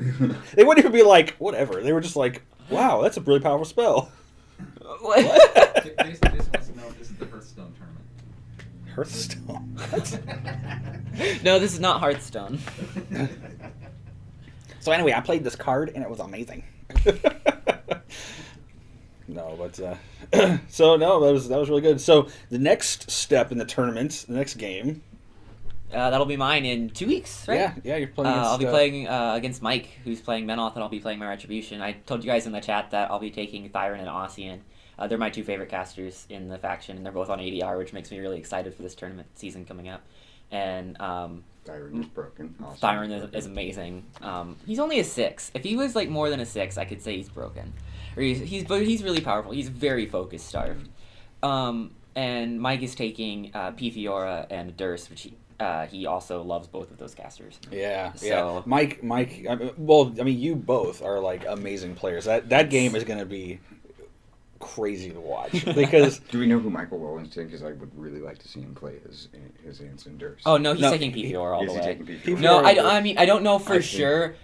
Speaker 6: They wouldn't even be like, "Whatever." They were just like, "Wow, that's a really powerful spell."
Speaker 3: What?
Speaker 5: Jason just wants to know if this is the Hearthstone tournament.
Speaker 6: Hearthstone.
Speaker 3: No, this is not Hearthstone.
Speaker 6: So anyway, I played this card and it was amazing. No, but so no, that was really good. So the next step in the tournament, the next game.
Speaker 3: That'll be mine in 2 weeks, right?
Speaker 6: Yeah, you're playing. Against,
Speaker 3: I'll be playing against Mike, who's playing Menoth, and I'll be playing my Retribution. I told you guys in the chat that I'll be taking Thyron and Ossian. They're my 2 favorite casters in the faction, and they're both on ADR, which makes me really excited for this tournament season coming up. And
Speaker 2: Thyron is broken. Awesome.
Speaker 3: Thyron is amazing. He's only a 6. If he was like more than a 6, I could say he's broken. Or but he's really powerful. He's very focus starved. And Mike is taking P. Fiora and Durst, which he also loves both of those casters.
Speaker 6: Yeah,
Speaker 3: So-
Speaker 6: yeah. Mike. Well, I mean, you both are like amazing players. That game is going to be crazy to watch because.
Speaker 2: Do we know who Michael Rowland's taking? Because I would really like to see him play his Anson Durst.
Speaker 3: Oh no, he's
Speaker 6: No,
Speaker 3: taking P. Fiora all
Speaker 2: Is
Speaker 3: the
Speaker 2: he
Speaker 3: way.
Speaker 2: taking P.
Speaker 6: P.
Speaker 3: No,
Speaker 6: Fiora-
Speaker 3: I mean I don't know for
Speaker 2: I see.
Speaker 3: sure,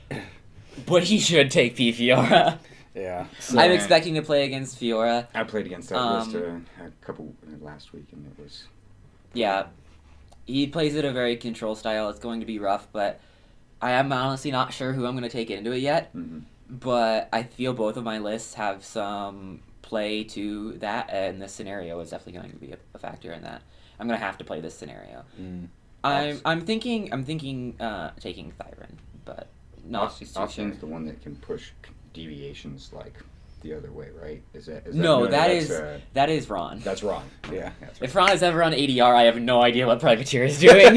Speaker 3: but he should take P. Fiora.
Speaker 6: Yeah.
Speaker 3: I'm expecting to play against Fiora.
Speaker 2: I played against that list a couple last week, and it was.
Speaker 3: Yeah, he plays it a very control style. It's going to be rough, but I am honestly not sure who I'm going to take into it yet.
Speaker 2: Mm-hmm.
Speaker 3: But I feel both of my lists have some play to that, and this scenario is definitely going to be a factor in that. I'm going to have to play this scenario.
Speaker 6: Mm.
Speaker 3: I'm thinking taking Thyron, but not too sure.
Speaker 2: Austin's the one that can push deviations like the other way, right? Is that
Speaker 3: No,
Speaker 2: that's,
Speaker 3: that is Ron.
Speaker 2: that's wrong.
Speaker 6: Yeah.
Speaker 2: That's right.
Speaker 3: If Ron is ever on ADR, I have no idea what Privateer is doing.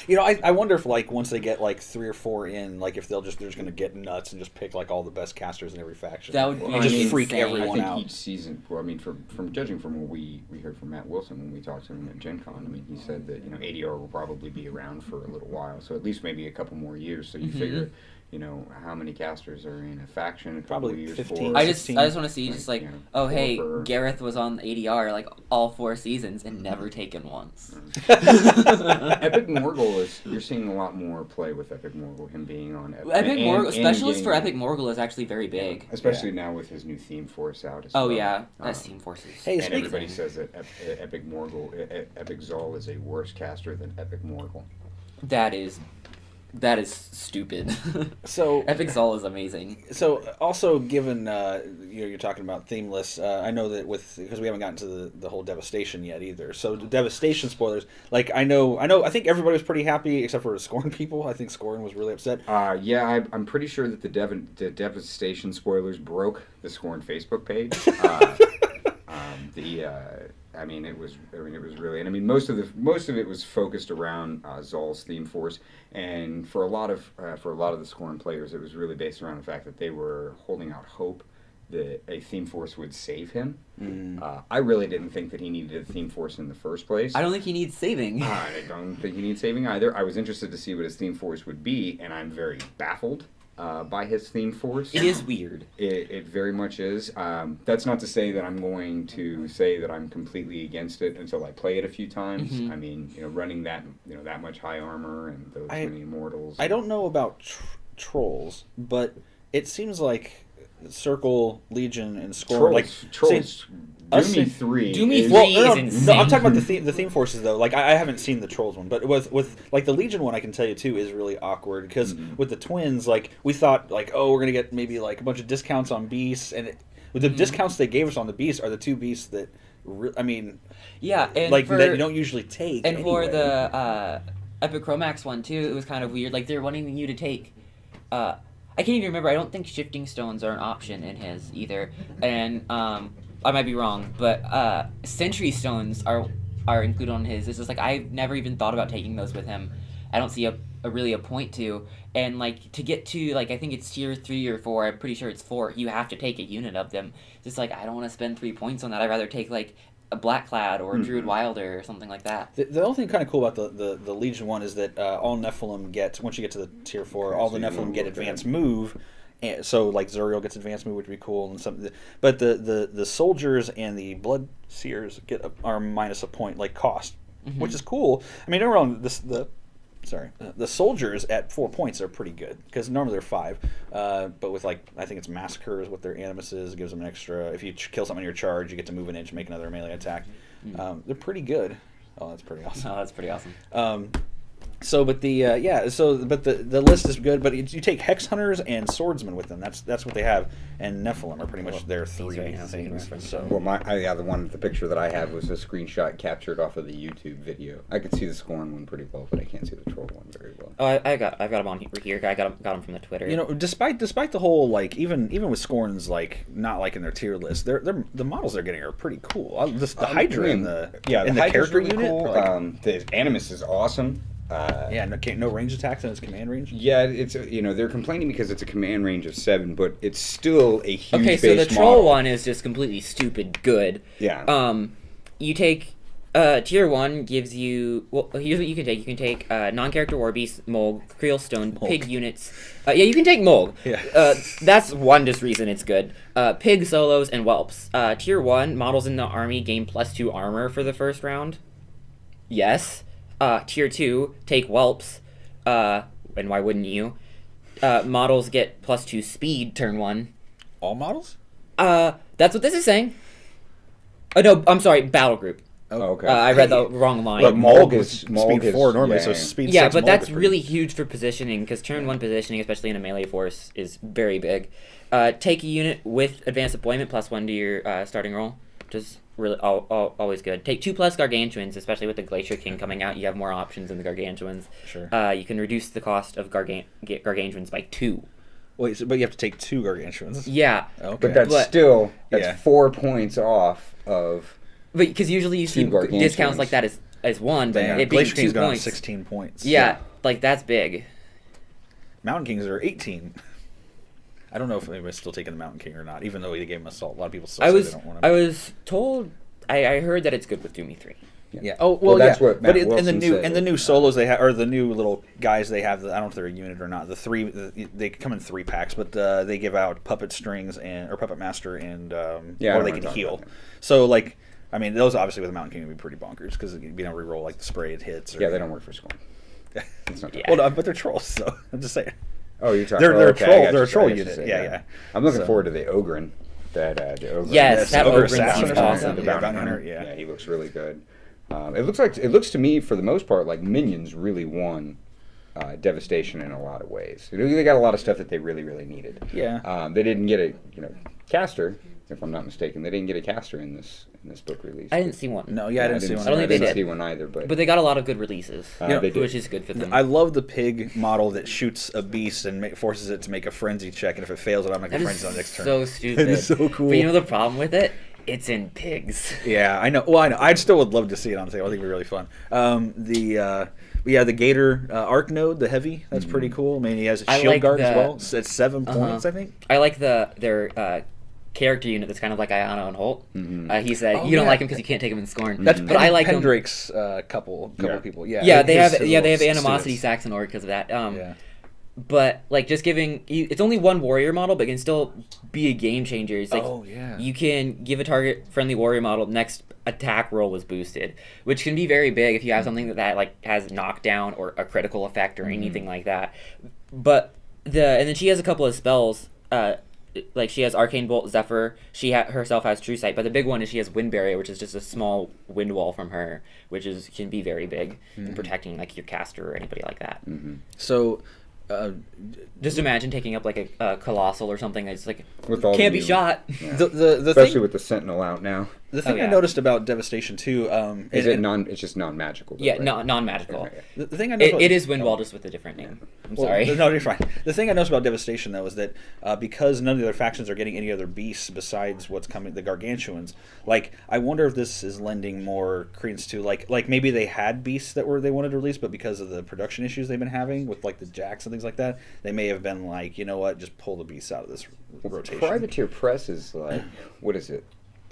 Speaker 6: You know, I wonder if like once they get like 3 or 4 in, like if they're just going to get nuts and just pick like all the best casters in every faction.
Speaker 3: That would
Speaker 6: and
Speaker 3: be
Speaker 6: just freak
Speaker 3: insane.
Speaker 2: I
Speaker 6: everyone
Speaker 2: think
Speaker 6: out.
Speaker 2: each season, well, I mean, from judging from what we heard from Matt Wilson when we talked to him at Gen Con, I mean, he said that, ADR will probably be around for a little while, so at least maybe a couple more years. So you figure, how many casters are in a faction? A couple
Speaker 6: Probably
Speaker 2: of years
Speaker 6: 15.
Speaker 2: for-
Speaker 3: I just
Speaker 6: 16.
Speaker 3: want to see just like,
Speaker 2: Yeah,
Speaker 3: oh
Speaker 2: 4
Speaker 3: hey,
Speaker 2: per-
Speaker 3: Gareth was on ADR like all 4 seasons and never taken once.
Speaker 2: Epic Morgul you're seeing a lot more play with Epic Morgul, him being on Epic.
Speaker 3: Epic Morgul,
Speaker 2: and
Speaker 3: specialist for
Speaker 2: getting-
Speaker 3: Epic Morgul is actually very big.
Speaker 2: especially now with his new theme force out. As
Speaker 3: Oh
Speaker 2: well.
Speaker 3: yeah, that's
Speaker 2: Um,
Speaker 3: Team Forces.
Speaker 6: Hey,
Speaker 2: and
Speaker 6: speaking
Speaker 2: everybody says that Epic Morgul, Epic Zaal is a worse caster than Epic Morgul.
Speaker 3: That is stupid.
Speaker 6: So
Speaker 3: Epic Zaal is amazing.
Speaker 6: So also given you're talking about theme lists, I know that because we haven't gotten to the whole Devastation yet either. So the Devastation spoilers, like I think everybody was pretty happy except for Skorne people. I think Skorne was really upset.
Speaker 2: Yeah, I'm pretty sure that the Devastation spoilers broke the Skorne Facebook page. I mean, it was really, and I mean, most of it was focused around Zaal's theme force, and for a lot of the Skorne players, it was really based around the fact that they were holding out hope that a theme force would save him. I really didn't think that he needed a theme force in the first place.
Speaker 3: I don't think he needs saving.
Speaker 2: I don't think he needs saving either. I was interested to see what his theme force would be, and I'm very baffled by his theme force.
Speaker 3: It is weird.
Speaker 2: It very much is. That's not to say that I'm going to say that I'm completely against it until I play it a few times.
Speaker 3: Mhm.
Speaker 2: I mean, running that much high armor and those many immortals.
Speaker 6: I don't know about trolls, but it seems like Circle, Legion, and Skorne
Speaker 2: Trolls,
Speaker 6: like
Speaker 2: trolls
Speaker 6: Us
Speaker 2: Doomy
Speaker 6: and-
Speaker 2: 3.
Speaker 3: Doomy
Speaker 2: is-
Speaker 3: 3
Speaker 6: Well,
Speaker 3: is
Speaker 6: no,
Speaker 3: insane.
Speaker 6: I'm talking about the theme forces though. Like I haven't seen the Trolls one, but with like the Legion one, I can tell you too is really awkward because with the twins, like we thought like we're gonna get maybe like a bunch of discounts on beasts, and with the discounts they gave us on the beasts are the two beasts that I mean,
Speaker 3: Yeah, and
Speaker 6: like
Speaker 3: for,
Speaker 6: that you don't usually take.
Speaker 3: and for
Speaker 6: anyway.
Speaker 3: the Epicromax one too, it was kind of weird. Like they're wanting you to take. I can't even remember. I don't think shifting stones are an option in his either, and I might be wrong, but sentry stones are included on his. It's just like I've never even thought about taking those with him. I don't see a really a point to, and like to get to like I think it's tier 3 or 4. I'm pretty sure it's 4. You have to take a unit of them. Just like I don't want to spend 3 points on that. I'd rather take like a Blackclad or a Druid Wilder or something like that.
Speaker 6: The only thing kind of cool about the Legion one is that all Nephilim get, once you get to the tier 4, all the
Speaker 2: so you
Speaker 6: Nephilim
Speaker 2: move
Speaker 6: get
Speaker 2: with
Speaker 6: advanced move. And so like Zuriel gets advanced move, which would be cool, and something. But the soldiers and the blood seers are minus a point like cost, which is cool. I mean, don't get me wrong, the soldiers at 4 points are pretty good because normally they're 5. But with like I think it's massacre is what their animus is. It gives them an extra. If you kill something in your charge, you get to move an inch, and make another melee attack. They're pretty good. Oh, that's pretty awesome.
Speaker 3: Oh, that's pretty awesome.
Speaker 6: But the list is good. But you take hex hunters and swordsmen with them. That's what they have. And Nephilim are pretty much their 3
Speaker 3: right now,
Speaker 6: things. So
Speaker 2: Well, the picture that I have was a screenshot captured off of the YouTube video. I could see the Skorne one pretty well, but I can't see the Troll one very well.
Speaker 3: Oh, I've got him on here. I got him from the Twitter.
Speaker 6: you know, despite the whole like even with Skorne's like not like in their tier list, the models they're getting are pretty cool. The Hydra and the
Speaker 2: Hydra's
Speaker 6: character
Speaker 2: really
Speaker 6: unit.
Speaker 2: cool.
Speaker 6: are, like,
Speaker 2: The Animus is awesome.
Speaker 6: no range attacks in its command range.
Speaker 2: Yeah, it's they're complaining because it's a command range of 7, but it's still a huge
Speaker 3: okay, so the
Speaker 2: base
Speaker 3: troll
Speaker 2: model.
Speaker 3: one is just completely stupid good.
Speaker 2: Yeah.
Speaker 3: You take tier 1 gives you here's what you can take. You can take non-character war beast, Mulg, Creel Stone, pig units. Yeah, you can take Mulg.
Speaker 6: Yeah.
Speaker 3: That's one just reason it's good. Pig solos and whelps. Tier 1 models in the army gain +2 armor for the first round. Yes. Tier 2 take whelps. And why wouldn't you? Models get +2 speed turn 1.
Speaker 6: All models?
Speaker 3: That's what this is saying. Oh no, I'm sorry, battle group.
Speaker 2: Okay.
Speaker 3: I read the wrong line.
Speaker 2: But Mulg is
Speaker 6: speed 4 normally, so speed 6.
Speaker 3: Yeah, but
Speaker 6: Mulg
Speaker 3: that's
Speaker 6: is pretty-
Speaker 3: really huge for positioning because turn 1 positioning, especially in a melee force, is very big. Take a unit with advanced deployment +1 to your starting roll, which is really always good. Take 2+ Gargantuans, especially with the Glacier King coming out. You have more options in the Gargantuans.
Speaker 6: Sure.
Speaker 3: You can reduce the cost of Gargantuans by 2.
Speaker 6: Wait, but you have to take 2 Gargantuans.
Speaker 3: Yeah,
Speaker 6: Okay.
Speaker 2: But that's
Speaker 3: But-
Speaker 2: still
Speaker 6: Yeah.
Speaker 2: 4 points off of.
Speaker 3: but because usually you see
Speaker 2: Gargantuans.
Speaker 3: discounts like that as 1, but
Speaker 6: Damn,
Speaker 3: it being
Speaker 6: Glacier
Speaker 3: 2
Speaker 6: King's gone
Speaker 3: points.
Speaker 6: 16 points.
Speaker 3: Yeah, like that's big.
Speaker 6: Mountain Kings are 18. I don't know if anybody's still taking the Mountain King or not, even though they gave him assault. A lot of people still say they don't want him.
Speaker 3: I was told. I heard that it's good with Doomy 3.
Speaker 6: Yeah. Oh well,
Speaker 2: that's
Speaker 6: yeah.
Speaker 2: what
Speaker 6: But
Speaker 2: Matt
Speaker 6: in the
Speaker 2: Wilson
Speaker 6: new
Speaker 2: said.
Speaker 6: and the new solos they have, or the new little guys they have. I don't know if they're a unit or not. They come in 3 packs, but they give out puppet strings or puppet master and
Speaker 2: Yeah, I
Speaker 6: or
Speaker 2: don't
Speaker 6: they
Speaker 2: wanna
Speaker 6: can
Speaker 2: talk
Speaker 6: heal.
Speaker 2: about that.
Speaker 6: So like, I mean, those obviously with the Mountain King would be pretty bonkers because you know reroll like the spray it hits. Or,
Speaker 2: Yeah, they don't work for Skorne. It's not
Speaker 3: Yeah.
Speaker 6: Well, no, but they're trolls, so I'm just saying.
Speaker 2: Oh, you're talking.
Speaker 6: They're a
Speaker 2: okay,
Speaker 6: troll.
Speaker 2: I got
Speaker 6: They're a
Speaker 2: you.
Speaker 6: troll
Speaker 2: I got you
Speaker 6: unit.
Speaker 2: saying,
Speaker 6: Yeah.
Speaker 2: I'm looking
Speaker 6: So-
Speaker 2: forward to the Ogren. The Ogren.
Speaker 3: Yes, that
Speaker 6: Ogre
Speaker 3: Ogre
Speaker 6: Assassin
Speaker 3: seems
Speaker 6: or
Speaker 3: awesome.
Speaker 6: something.
Speaker 2: The
Speaker 6: Yeah,
Speaker 2: Bounty
Speaker 6: Bounty
Speaker 2: Hunter.
Speaker 6: Hunter, yeah.
Speaker 2: He looks really good. It looks to me for the most part like Minions really won Devastation in a lot of ways. They got a lot of stuff that they really needed.
Speaker 6: Yeah.
Speaker 2: They didn't get a caster, if I'm not mistaken. They didn't get a caster in this book release.
Speaker 3: I didn't see one.
Speaker 6: No, yeah, I didn't see one.
Speaker 3: I don't think they
Speaker 2: didn't
Speaker 3: did.
Speaker 2: see one either, but
Speaker 3: But they got a lot of good releases,
Speaker 2: they did.
Speaker 3: which is good for them.
Speaker 6: I love the pig model that shoots a beast and forces it to make a frenzy check, and if it fails, it automatically
Speaker 3: That
Speaker 6: frenzies on the
Speaker 3: is
Speaker 6: next turn.
Speaker 3: so stupid.
Speaker 6: It is so cool.
Speaker 3: But you know the problem with it? It's in pigs.
Speaker 6: Yeah, I know. Well, I know. I still would love to see it on sale. I think it'd be really fun. The Gator Arc Node, the heavy, that's pretty cool. I mean, he has a
Speaker 3: I
Speaker 6: shield
Speaker 3: like
Speaker 6: guard as
Speaker 3: the-
Speaker 6: well. It's at 7 points, I think.
Speaker 3: I like their character unit that's kind of like Ayana and Holt. He said
Speaker 6: Oh,
Speaker 3: you don't
Speaker 6: yeah.
Speaker 3: like him because you can't take him in Scorn.
Speaker 6: That's
Speaker 3: but I like him.
Speaker 6: Pendrake's couple
Speaker 2: Yeah.
Speaker 6: people. Yeah,
Speaker 3: Yeah, they
Speaker 6: his
Speaker 3: have
Speaker 6: little
Speaker 3: animosity
Speaker 6: students.
Speaker 3: Saxon Org because of that.
Speaker 6: Yeah.
Speaker 3: But like just giving it's only one warrior model, but it can still be a game changer. It's like
Speaker 6: Oh, yeah.
Speaker 3: you can give a target friendly warrior model next attack roll was boosted, which can be very big if you have something that like has knockdown or a critical effect or anything like that. But and then she has a couple of spells. like she has Arcane Bolt, Zephyr. She herself has True Sight, but the big one is she has Wind Barrier, which is just a small wind wall from her, which can be very big in protecting like your caster or anybody like that.
Speaker 6: So,
Speaker 3: Just imagine taking up like a Colossal or something that's like
Speaker 2: With all
Speaker 3: can't
Speaker 2: the
Speaker 3: be
Speaker 2: new-
Speaker 3: shot.
Speaker 2: Yeah.
Speaker 6: the
Speaker 2: Especially
Speaker 6: thing,
Speaker 2: with the Sentinel out now.
Speaker 6: the thing
Speaker 3: yeah.
Speaker 6: I noticed about Devastation too,
Speaker 2: Is it non? It's just non-magical. Though,
Speaker 3: Yeah,
Speaker 2: right?
Speaker 3: non-magical.
Speaker 2: Okay.
Speaker 6: the thing I noticed
Speaker 3: It is Windwall, just with a different name. I'm
Speaker 6: Well,
Speaker 3: sorry.
Speaker 6: No, you're fine. The thing I noticed about Devastation, though, is that because none of the other factions are getting any other beasts besides what's coming, the Gargantuans, like, I wonder if this is lending more credence to, like maybe they had beasts that they wanted to release, but because of the production issues they've been having with, like, the Jacks and things like that, they may have been like, you know what, just pull the beasts out of this rotation.
Speaker 2: Privateer Press is like, what is it?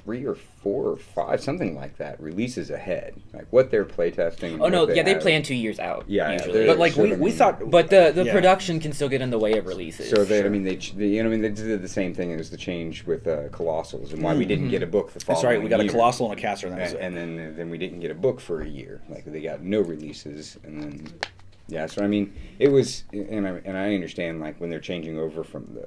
Speaker 2: 3 or 4 or 5, something like that, releases ahead. Like what they're playtesting.
Speaker 3: Oh no,
Speaker 2: what
Speaker 3: they
Speaker 2: have.
Speaker 3: plan 2 years out.
Speaker 2: Yeah,
Speaker 3: usually.
Speaker 6: But, like,
Speaker 2: So, I
Speaker 6: we
Speaker 2: mean-
Speaker 6: thought...
Speaker 3: But the
Speaker 6: yeah.
Speaker 3: production can still get in the way of releases.
Speaker 2: So they, I mean, they did the same thing as the change with Colossals, and why we didn't get a book the following
Speaker 6: That's right, we got a
Speaker 2: year.
Speaker 6: Colossal and a Caster, and that was
Speaker 2: And
Speaker 6: it.
Speaker 2: then we didn't get a book for a year. Like they got no releases, and then yeah. So I mean, it was, and I understand like when they're changing over from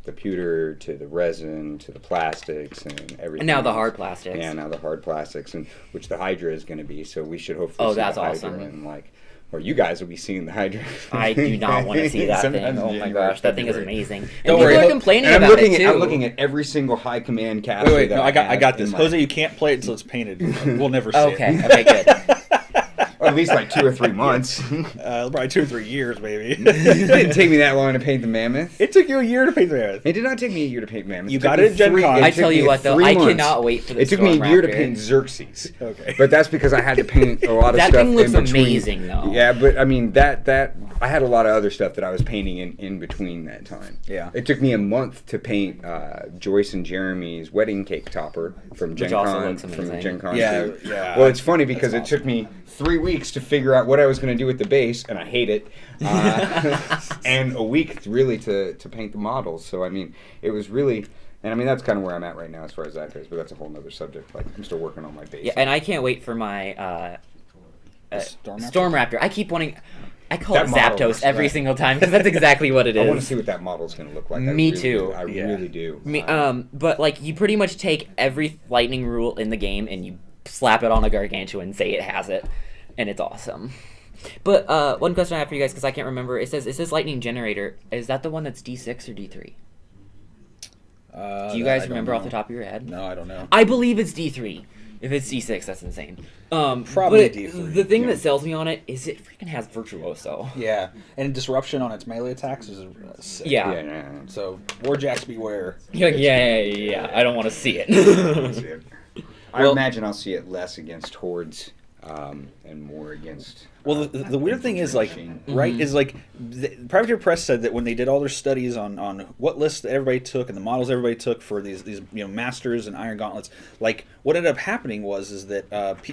Speaker 2: the pewter to the resin to the plastics and everything.
Speaker 3: And now the
Speaker 2: else.
Speaker 3: hard plastics.
Speaker 2: Yeah, now the hard plastics, and which the Hydra is going to be. So we should hopefully
Speaker 3: Oh,
Speaker 2: see
Speaker 3: that's
Speaker 2: the Hydra
Speaker 3: awesome.
Speaker 2: and like. Or you guys will be seeing the Hydra.
Speaker 3: I do not want to see that thing.
Speaker 2: Sometime in
Speaker 3: Oh my
Speaker 2: January,
Speaker 3: gosh, that thing is
Speaker 2: February.
Speaker 3: amazing. And
Speaker 6: Don't
Speaker 3: people
Speaker 6: worry.
Speaker 3: are complaining
Speaker 2: And I'm
Speaker 3: about
Speaker 2: looking
Speaker 3: it
Speaker 2: at
Speaker 3: too.
Speaker 2: I'm looking at every single high command caster.
Speaker 6: Wait,
Speaker 2: that
Speaker 6: no, I got
Speaker 2: have
Speaker 6: this.
Speaker 2: in my-
Speaker 6: Jose, you can't play it until it's painted. We'll never see
Speaker 3: Okay,
Speaker 6: it.
Speaker 3: okay, good.
Speaker 2: Or at least like 2 or 3 months.
Speaker 6: Probably 2 or 3 years, maybe.
Speaker 2: It didn't take me that long to paint the mammoth.
Speaker 6: It took you a year to paint the Mammoth.
Speaker 2: It did not take me a year to paint mammoth.
Speaker 6: You
Speaker 2: took
Speaker 6: got
Speaker 2: me
Speaker 6: it at Gen
Speaker 2: three-
Speaker 6: Con.
Speaker 2: it
Speaker 3: I
Speaker 2: took
Speaker 3: tell you
Speaker 2: me
Speaker 3: what, though,
Speaker 2: 3
Speaker 3: I
Speaker 2: months.
Speaker 3: cannot wait for the
Speaker 2: It took me a
Speaker 3: Storm
Speaker 2: year to
Speaker 3: Raptor.
Speaker 2: paint Xerxes.
Speaker 6: Okay.
Speaker 2: But that's because I had to paint a lot of
Speaker 3: That
Speaker 2: stuff
Speaker 3: thing looks
Speaker 2: in between.
Speaker 3: amazing, though.
Speaker 2: Yeah, but I mean that I had a lot of other stuff that I was painting in between that time.
Speaker 6: Yeah.
Speaker 2: It took me a month to paint Joyce and Jeremy's wedding cake topper from Gen
Speaker 3: Which also
Speaker 2: Con.
Speaker 3: looks amazing.
Speaker 2: Gen Con
Speaker 6: Yeah,
Speaker 2: 2.
Speaker 6: yeah.
Speaker 2: Well, it's funny because
Speaker 6: That's
Speaker 2: it took me 3 weeks to figure out what I was going to do with the base, and I hate it. And a week really to paint the models. So I mean, it was really. And I mean, that's kind of where I'm at right now as far as that goes, but that's a whole nother subject. Like, I'm still working on my base.
Speaker 3: Yeah, and I can't wait for my
Speaker 6: Storm Raptor?
Speaker 3: Storm Raptor. I keep wanting. I call
Speaker 2: That
Speaker 3: it
Speaker 2: model
Speaker 3: Zapdos
Speaker 2: looks
Speaker 3: every
Speaker 2: nice.
Speaker 3: single time because that's exactly what it is.
Speaker 2: I want to see what that model's going to look like.
Speaker 3: Me
Speaker 2: really
Speaker 3: too.
Speaker 2: do. I
Speaker 6: Yeah.
Speaker 2: really do.
Speaker 3: But like you pretty much take every lightning rule in the game and you slap it on a Gargantuan and say it has it, and it's awesome. But one question I have for you guys because I can't remember. It says lightning generator. Is that the one that's D6 or D3? Do you guys remember off the top of your head?
Speaker 6: No, I don't know.
Speaker 3: I believe it's D3. If it's D6, that's insane.
Speaker 6: Probably
Speaker 3: but
Speaker 6: D3,
Speaker 3: The thing that sells me on it is it freaking has Virtuoso.
Speaker 6: Yeah, and disruption on its melee attacks is sick.
Speaker 3: Yeah.
Speaker 2: Yeah.
Speaker 6: So, Warjacks beware.
Speaker 3: Yeah. I don't want to see it.
Speaker 2: I
Speaker 6: Well-
Speaker 2: imagine I'll see it less against hordes and more against.
Speaker 6: Well, the weird thing is, like,
Speaker 2: infiltration.
Speaker 6: right, is like, Privateer Press said that when they did all their studies on what lists everybody took and the models everybody took for these masters and iron gauntlets, like, what ended up happening is that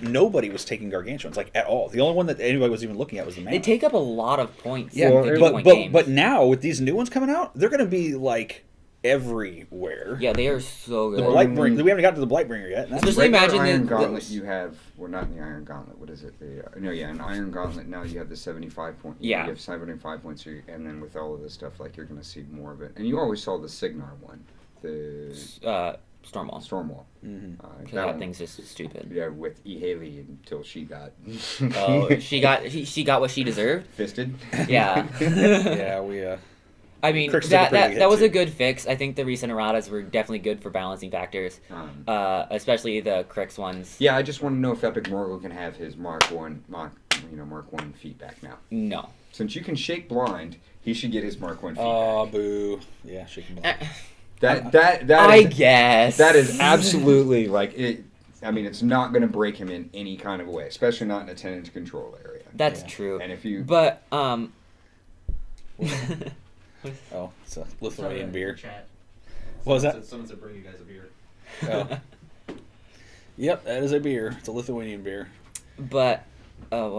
Speaker 6: nobody was taking gargantuans, like, at all. The only one that anybody was even looking at was the
Speaker 3: They
Speaker 6: mammoth.
Speaker 3: take up a lot of points.
Speaker 6: Yeah,
Speaker 3: in
Speaker 2: Well,
Speaker 3: 50-point
Speaker 6: but
Speaker 3: games.
Speaker 6: now with these new ones coming out, they're going to be like everywhere.
Speaker 3: Yeah, they are so
Speaker 6: The
Speaker 3: good.
Speaker 6: Blightbringer, we haven't got to the Blightbringer yet. and that's
Speaker 3: Especially
Speaker 2: Regular
Speaker 3: imagine
Speaker 2: Iron
Speaker 3: that-
Speaker 2: Gauntlet.
Speaker 3: that-
Speaker 2: You have not in the Iron Gauntlet. What is it? An Iron Gauntlet. Now you have the 75 point.
Speaker 3: Yeah.
Speaker 2: You have 75 points, and then with all of this stuff, like you're going to see more of it. And you always saw the Signar one, the
Speaker 3: Stormwall.
Speaker 2: Stormwall.
Speaker 3: Because that thing's just stupid.
Speaker 2: Yeah, with E. Haley until she got.
Speaker 3: Oh, she got what she deserved.
Speaker 2: fisted.
Speaker 3: Yeah.
Speaker 6: yeah, we
Speaker 3: I mean,
Speaker 6: Crix took a pretty big hit,
Speaker 3: that was
Speaker 6: too.
Speaker 3: a good fix. I think the recent erratas were definitely good for balancing factors, especially the Crix ones.
Speaker 2: Yeah, I just want to know if Epic Morgul can have his Mark 1 feat back now.
Speaker 3: No.
Speaker 2: Since you can shake blind, he should get his Mark 1 feat
Speaker 6: Oh,
Speaker 2: back.
Speaker 6: boo. Yeah, she can.
Speaker 2: That
Speaker 3: I
Speaker 2: is,
Speaker 3: guess.
Speaker 2: that is absolutely like it. I mean, it's not going to break him in any kind of way, especially not in a 10-inch control area.
Speaker 3: That's
Speaker 6: Yeah.
Speaker 3: true.
Speaker 2: And if you,
Speaker 3: But,
Speaker 6: Oh, it's a Lithuanian beer.
Speaker 5: Chat.
Speaker 6: What was that?
Speaker 5: Someone said bring you guys a beer.
Speaker 6: Oh. Yep, that is a beer. It's a Lithuanian beer.
Speaker 3: but, but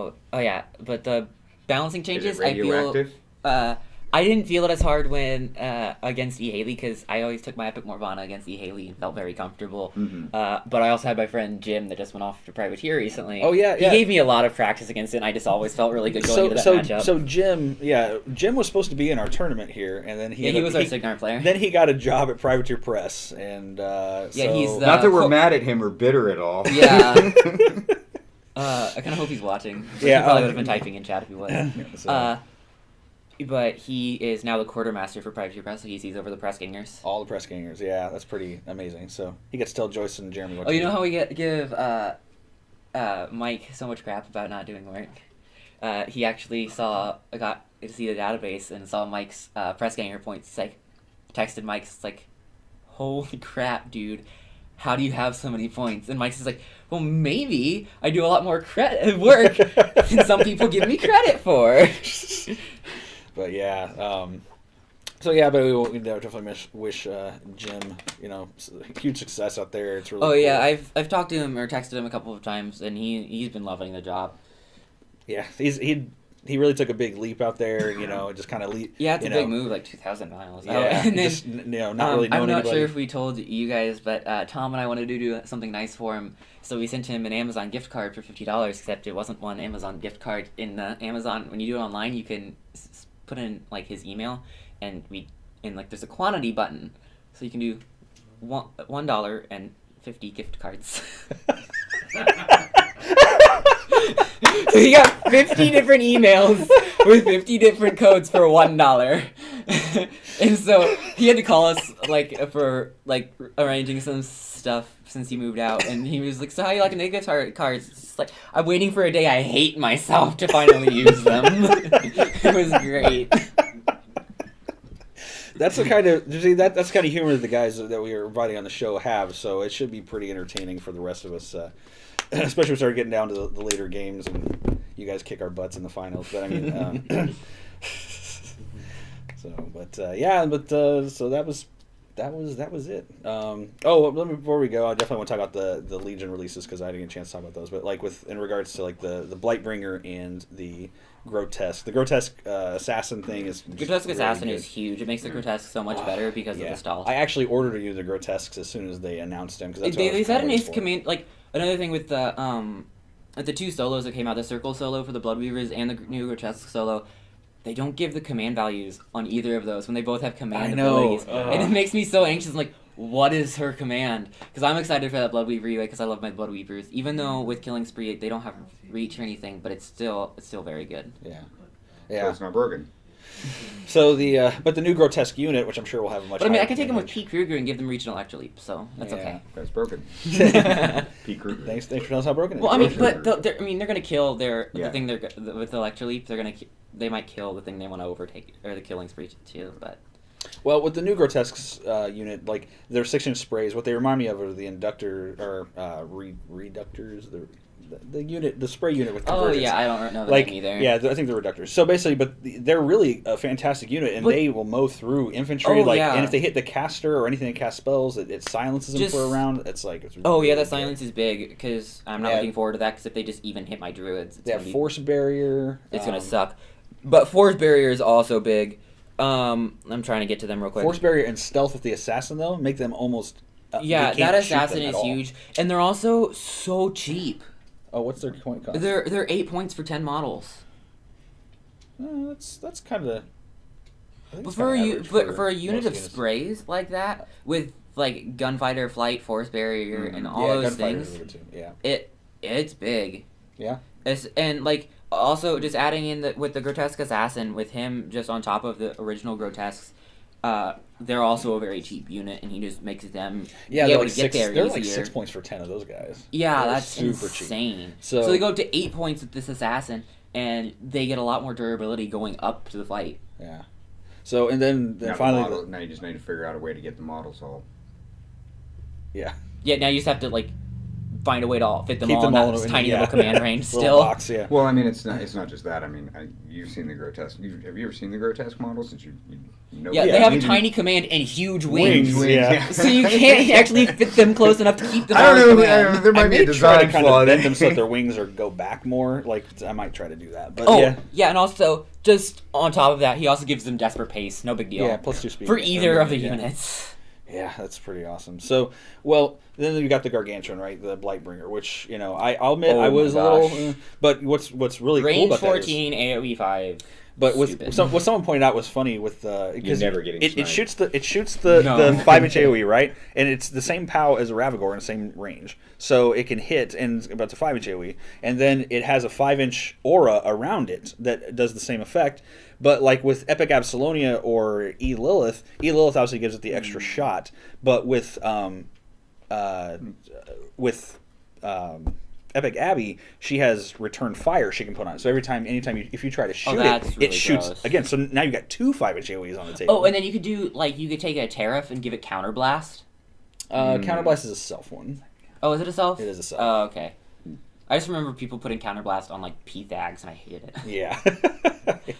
Speaker 3: the balancing
Speaker 2: is
Speaker 3: changes,
Speaker 2: it radioactive?
Speaker 3: I I didn't feel it as hard when against E. Haley because I always took my Epic Morvana against E. Haley and felt very comfortable. But I also had my friend Jim that just went off to Privateer recently.
Speaker 6: Oh, yeah,
Speaker 3: He gave me a lot of practice against it, and I just always felt really good going into that matchup.
Speaker 6: So Jim was supposed to be in our tournament here, and then
Speaker 3: he was our Signar player.
Speaker 6: Then he got a job at Privateer Press, and
Speaker 3: he's
Speaker 2: not that we're mad at him or bitter at all.
Speaker 3: Yeah. I kind of hope he's watching. He probably would have been typing in chat if he was. But he is now the quartermaster for Privateer Press, so he sees over the press gangers.
Speaker 6: All the press gangers, yeah, that's pretty amazing. So he gets to tell Joyce and Jeremy what to
Speaker 3: you
Speaker 6: do.
Speaker 3: know how we give Mike so much crap about not doing work? He actually got to see the database and saw Mike's press ganger points. He's like, texted Mike, it's like, holy crap, dude. How do you have so many points? And Mike's just like, well, maybe I do a lot more work than some people give me credit for.
Speaker 6: But yeah, but we definitely wish Jim, huge success out there. It's really cool.
Speaker 3: Yeah, I've talked to him or texted him a couple of times, and he's been loving the job.
Speaker 6: Yeah, he really took a big leap out there, just kind of leap.
Speaker 3: Yeah, it's a big move, like 2,000 miles.
Speaker 6: Yeah,
Speaker 3: and then,
Speaker 6: just not really knowing
Speaker 3: I'm not
Speaker 6: anybody.
Speaker 3: sure if we told you guys, but Tom and I wanted to do something nice for him, so we sent him an Amazon gift card for $50, except it wasn't one Amazon gift card. In Amazon, when you do it online, you can put in like his email, and there's a quantity button, so you can do $1 and 50 gift cards. So he got 50 different emails with 50 different codes for $1. And so he had to call us for arranging some stuff since he moved out, and he was like, so how you liking the gift cards? It's just like, I'm waiting for a day I hate myself to finally use them. It was great.
Speaker 6: That's the kind of that's the kind of humor that the guys that we are inviting on the show have, so it should be pretty entertaining for the rest of us, especially when we start getting down to the later games and you guys kick our butts in the finals. But I mean, so that was it. Before we go, I definitely want to talk about the Legion releases because I didn't get a chance to talk about those. But in regards to the Blightbringer and the Grotesque assassin thing is
Speaker 3: Grotesque assassin
Speaker 6: good.
Speaker 3: is huge. It makes the Grotesque so much better because of the style.
Speaker 6: I actually ordered you the Grotesques as soon as they announced them because
Speaker 3: they said in his command. Another thing with the two solos that came out, the Circle solo for the Bloodweavers and the new Grotesque solo, they don't give the command values on either of those when they both have command abilities. And it makes me so anxious. I'm like, what is her command? Because I'm excited for that Bloodweaver UA because I love my Bloodweavers. Even though with Killing Spree they don't have reach or anything, but it's still very good.
Speaker 6: Yeah.
Speaker 2: So it's not broken.
Speaker 6: So but the new Grotesque unit, which I'm sure will have a much.
Speaker 3: But I mean,
Speaker 6: higher
Speaker 3: I can take them with
Speaker 6: command
Speaker 3: P. Kruger and give them regional Electro Leap, so that's okay.
Speaker 2: That's broken. Pete Kruger.
Speaker 6: Thanks for telling us how broken it is.
Speaker 3: Well, I mean, but they're gonna kill the thing with the Electro Leap. They might kill the thing they want to overtake or the Killing Spree too, but.
Speaker 6: Well, with the new Grotesques unit, their 6-inch sprays, what they remind me of are the inductor or reductors. The spray unit with Convergence.
Speaker 3: Oh yeah, I don't know the name either.
Speaker 6: Yeah, I think they're reductors. So basically, but they're really a fantastic unit, and they will mow through infantry. And if they hit the caster or anything that casts spells, it silences them for a round. It's really
Speaker 3: that silence is big because I'm not looking forward to that. Because if they just even hit my druids,
Speaker 6: they have force barrier.
Speaker 3: It's gonna suck. But force barrier is also big. I'm trying to get to them real quick.
Speaker 6: Force barrier and stealth with the assassin though make them almost.
Speaker 3: That assassin is huge, and they're also so cheap.
Speaker 6: Oh, what's their point cost?
Speaker 3: They're 8 points for 10 models.
Speaker 6: That's kind of.
Speaker 3: For a unit of sprays like that with gunfighter, flight, force barrier, and all those things, it's big.
Speaker 6: Yeah.
Speaker 3: Also just adding in with the Grotesque assassin with him just on top of the original Grotesques. They're also a very cheap unit, and he just makes them be able to get there easier.
Speaker 6: They're 6 points for 10 of those guys.
Speaker 3: Yeah, that's
Speaker 6: super
Speaker 3: insane.
Speaker 6: Cheap.
Speaker 3: So they go up to 8 points with this assassin, and they get a lot more durability going up to the fight.
Speaker 6: Yeah. So and then finally,
Speaker 2: now you just need to figure out a way to get the models all.
Speaker 6: Yeah.
Speaker 3: Yeah. Now you just have to find a way to fit them
Speaker 6: Keep
Speaker 3: all
Speaker 6: them
Speaker 3: in
Speaker 6: all
Speaker 3: that
Speaker 6: in
Speaker 3: tiny
Speaker 6: yeah.
Speaker 3: little command range. Still.
Speaker 6: Box, yeah.
Speaker 2: Well, I mean, it's not just that. I mean, you've seen the Grotesque. Have you ever seen the Grotesque models? Did you Nope.
Speaker 3: Yeah,
Speaker 6: Yeah,
Speaker 3: they have a
Speaker 6: maybe-
Speaker 3: tiny command and huge wings.
Speaker 6: Yeah.
Speaker 3: So you can't actually fit them close enough to keep them
Speaker 2: I
Speaker 3: on
Speaker 2: don't know.
Speaker 3: command.
Speaker 2: There might
Speaker 6: I
Speaker 2: be
Speaker 6: may
Speaker 2: a
Speaker 6: try to
Speaker 2: design
Speaker 6: kind
Speaker 2: flaw.
Speaker 6: of bend them so that their wings or go back more. Like I might try to do that. But
Speaker 3: Oh,
Speaker 6: yeah,
Speaker 3: yeah, and also, just on top of that, he also gives them desperate pace. No big deal.
Speaker 6: yeah, +2 speed
Speaker 3: For either of the
Speaker 6: yeah.
Speaker 3: units.
Speaker 6: Yeah, that's pretty awesome. So, well, then you got the Gargantuan, right? The Blightbringer, which I'll admit
Speaker 3: Oh
Speaker 6: I was
Speaker 3: my
Speaker 6: a little.
Speaker 3: gosh.
Speaker 6: But what's really cool
Speaker 3: Range
Speaker 6: about
Speaker 3: 14, AoE 5.
Speaker 6: that is, but
Speaker 3: Stupid.
Speaker 6: what someone pointed out was funny with because
Speaker 2: never getting
Speaker 6: it
Speaker 2: sniped.
Speaker 6: shoots the
Speaker 3: No.
Speaker 6: 5-inch AoE, right? And it's the same POW as a Ravagore in the same range, so it can hit and it's about the 5-inch AoE, and then it has a 5-inch aura around it that does the same effect. But like with Epic Absolonia or E-Lilith obviously gives it the extra shot. But with Epic Abby, she has return fire she can put on it. So anytime if you try to shoot
Speaker 3: that's
Speaker 6: it,
Speaker 3: really
Speaker 6: it shoots
Speaker 3: gross.
Speaker 6: again. So now you got 2 5-inch AoEs on the table.
Speaker 3: Oh, and then you could do, you could take a Tariff and give it Counterblast.
Speaker 6: Counterblast is a self one.
Speaker 3: Oh, is it a self?
Speaker 6: It is a self.
Speaker 3: Oh, okay. I just remember people putting Counterblast on, P-Thags, and I hated it.
Speaker 6: Yeah,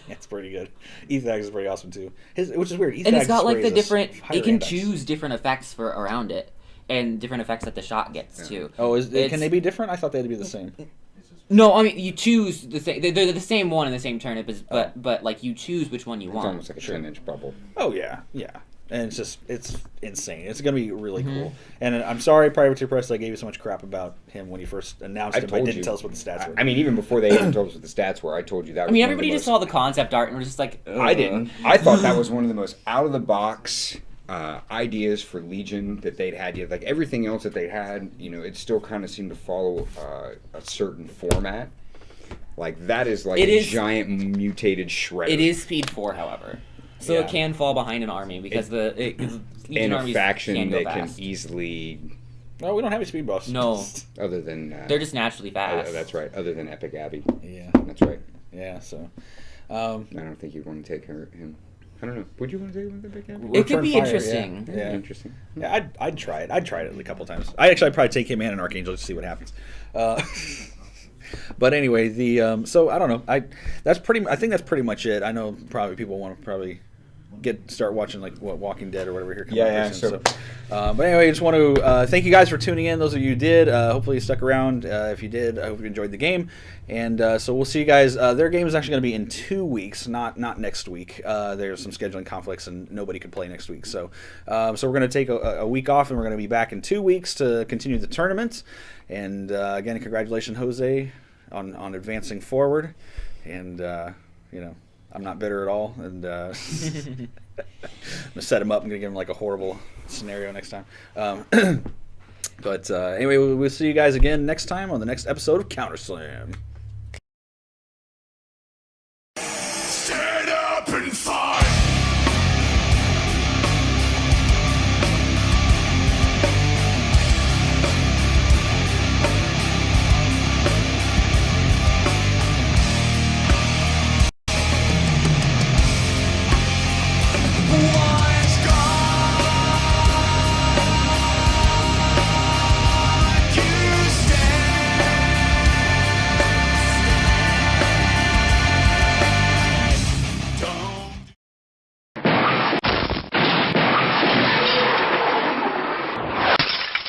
Speaker 6: it's pretty good. Ethag is pretty awesome too. Which is weird.
Speaker 3: And it's got,
Speaker 6: Ethag's
Speaker 3: the different...
Speaker 6: higher
Speaker 3: It can
Speaker 6: index.
Speaker 3: choose different effects for around it. And different effects that the shot gets, too.
Speaker 6: Oh, can
Speaker 3: It's-
Speaker 6: they be different? I thought they had to be the same.
Speaker 3: No, I mean, you choose the same... They're the same one in the same turn, but you choose which one you
Speaker 2: It's
Speaker 3: want.
Speaker 2: almost like a 10-inch bubble.
Speaker 6: Oh yeah. And it's insane. It's gonna be really cool. And I'm sorry, Privateer Press, I gave you so much crap about him when he first announced it, but didn't tell us what the stats were.
Speaker 2: I mean, even before they even told us what the stats were, I told you that.
Speaker 3: I mean, everybody just saw the concept art and was just like, ugh.
Speaker 2: I didn't. I thought that was one of the most out of the box ideas for Legion that they'd had. Like everything else that they had, it still kind of seemed to follow a certain format. Like that is like a giant mutated shredder.
Speaker 3: It is speed 4, however. So
Speaker 6: Yeah.
Speaker 3: it can fall behind an army because Legion
Speaker 2: in a
Speaker 3: armies
Speaker 2: faction
Speaker 3: can go
Speaker 2: that can
Speaker 3: fast.
Speaker 2: easily,
Speaker 6: No, we don't have any speed buffs.
Speaker 3: No,
Speaker 2: other than
Speaker 3: they're just naturally fast.
Speaker 2: that's right. Other than Epic Abby,
Speaker 6: Yeah.
Speaker 2: that's right.
Speaker 6: Yeah. So.
Speaker 2: I don't think you'd want to take him. I don't know. Would you want to take him with Epic Abby?
Speaker 3: It could
Speaker 6: Return
Speaker 3: be
Speaker 6: fire,
Speaker 3: interesting.
Speaker 6: Yeah.
Speaker 2: Interesting.
Speaker 6: Yeah, I'd try it. I'd try it a couple times. I'd probably take him and an Archangel to see what happens. But anyway, so I don't know. I think that's pretty much it. I know probably people want to start watching Walking Dead or whatever here coming
Speaker 2: Yeah,
Speaker 6: up soon. But anyway, I just want to thank you guys for tuning in. Those of you who did, hopefully you stuck around. If you did, I hope you enjoyed the game. And so we'll see you guys. Their game is actually going to be in 2 weeks, not next week. There's some scheduling conflicts and nobody could play next week. So we're going to take a week off and we're going to be back in 2 weeks to continue the tournament. And again, congratulations, Jose, on advancing forward. And I'm not bitter at all, and I'm gonna set him up. I'm gonna give him a horrible scenario next time. But anyway, we'll see you guys again next time on the next episode of Counter Slam.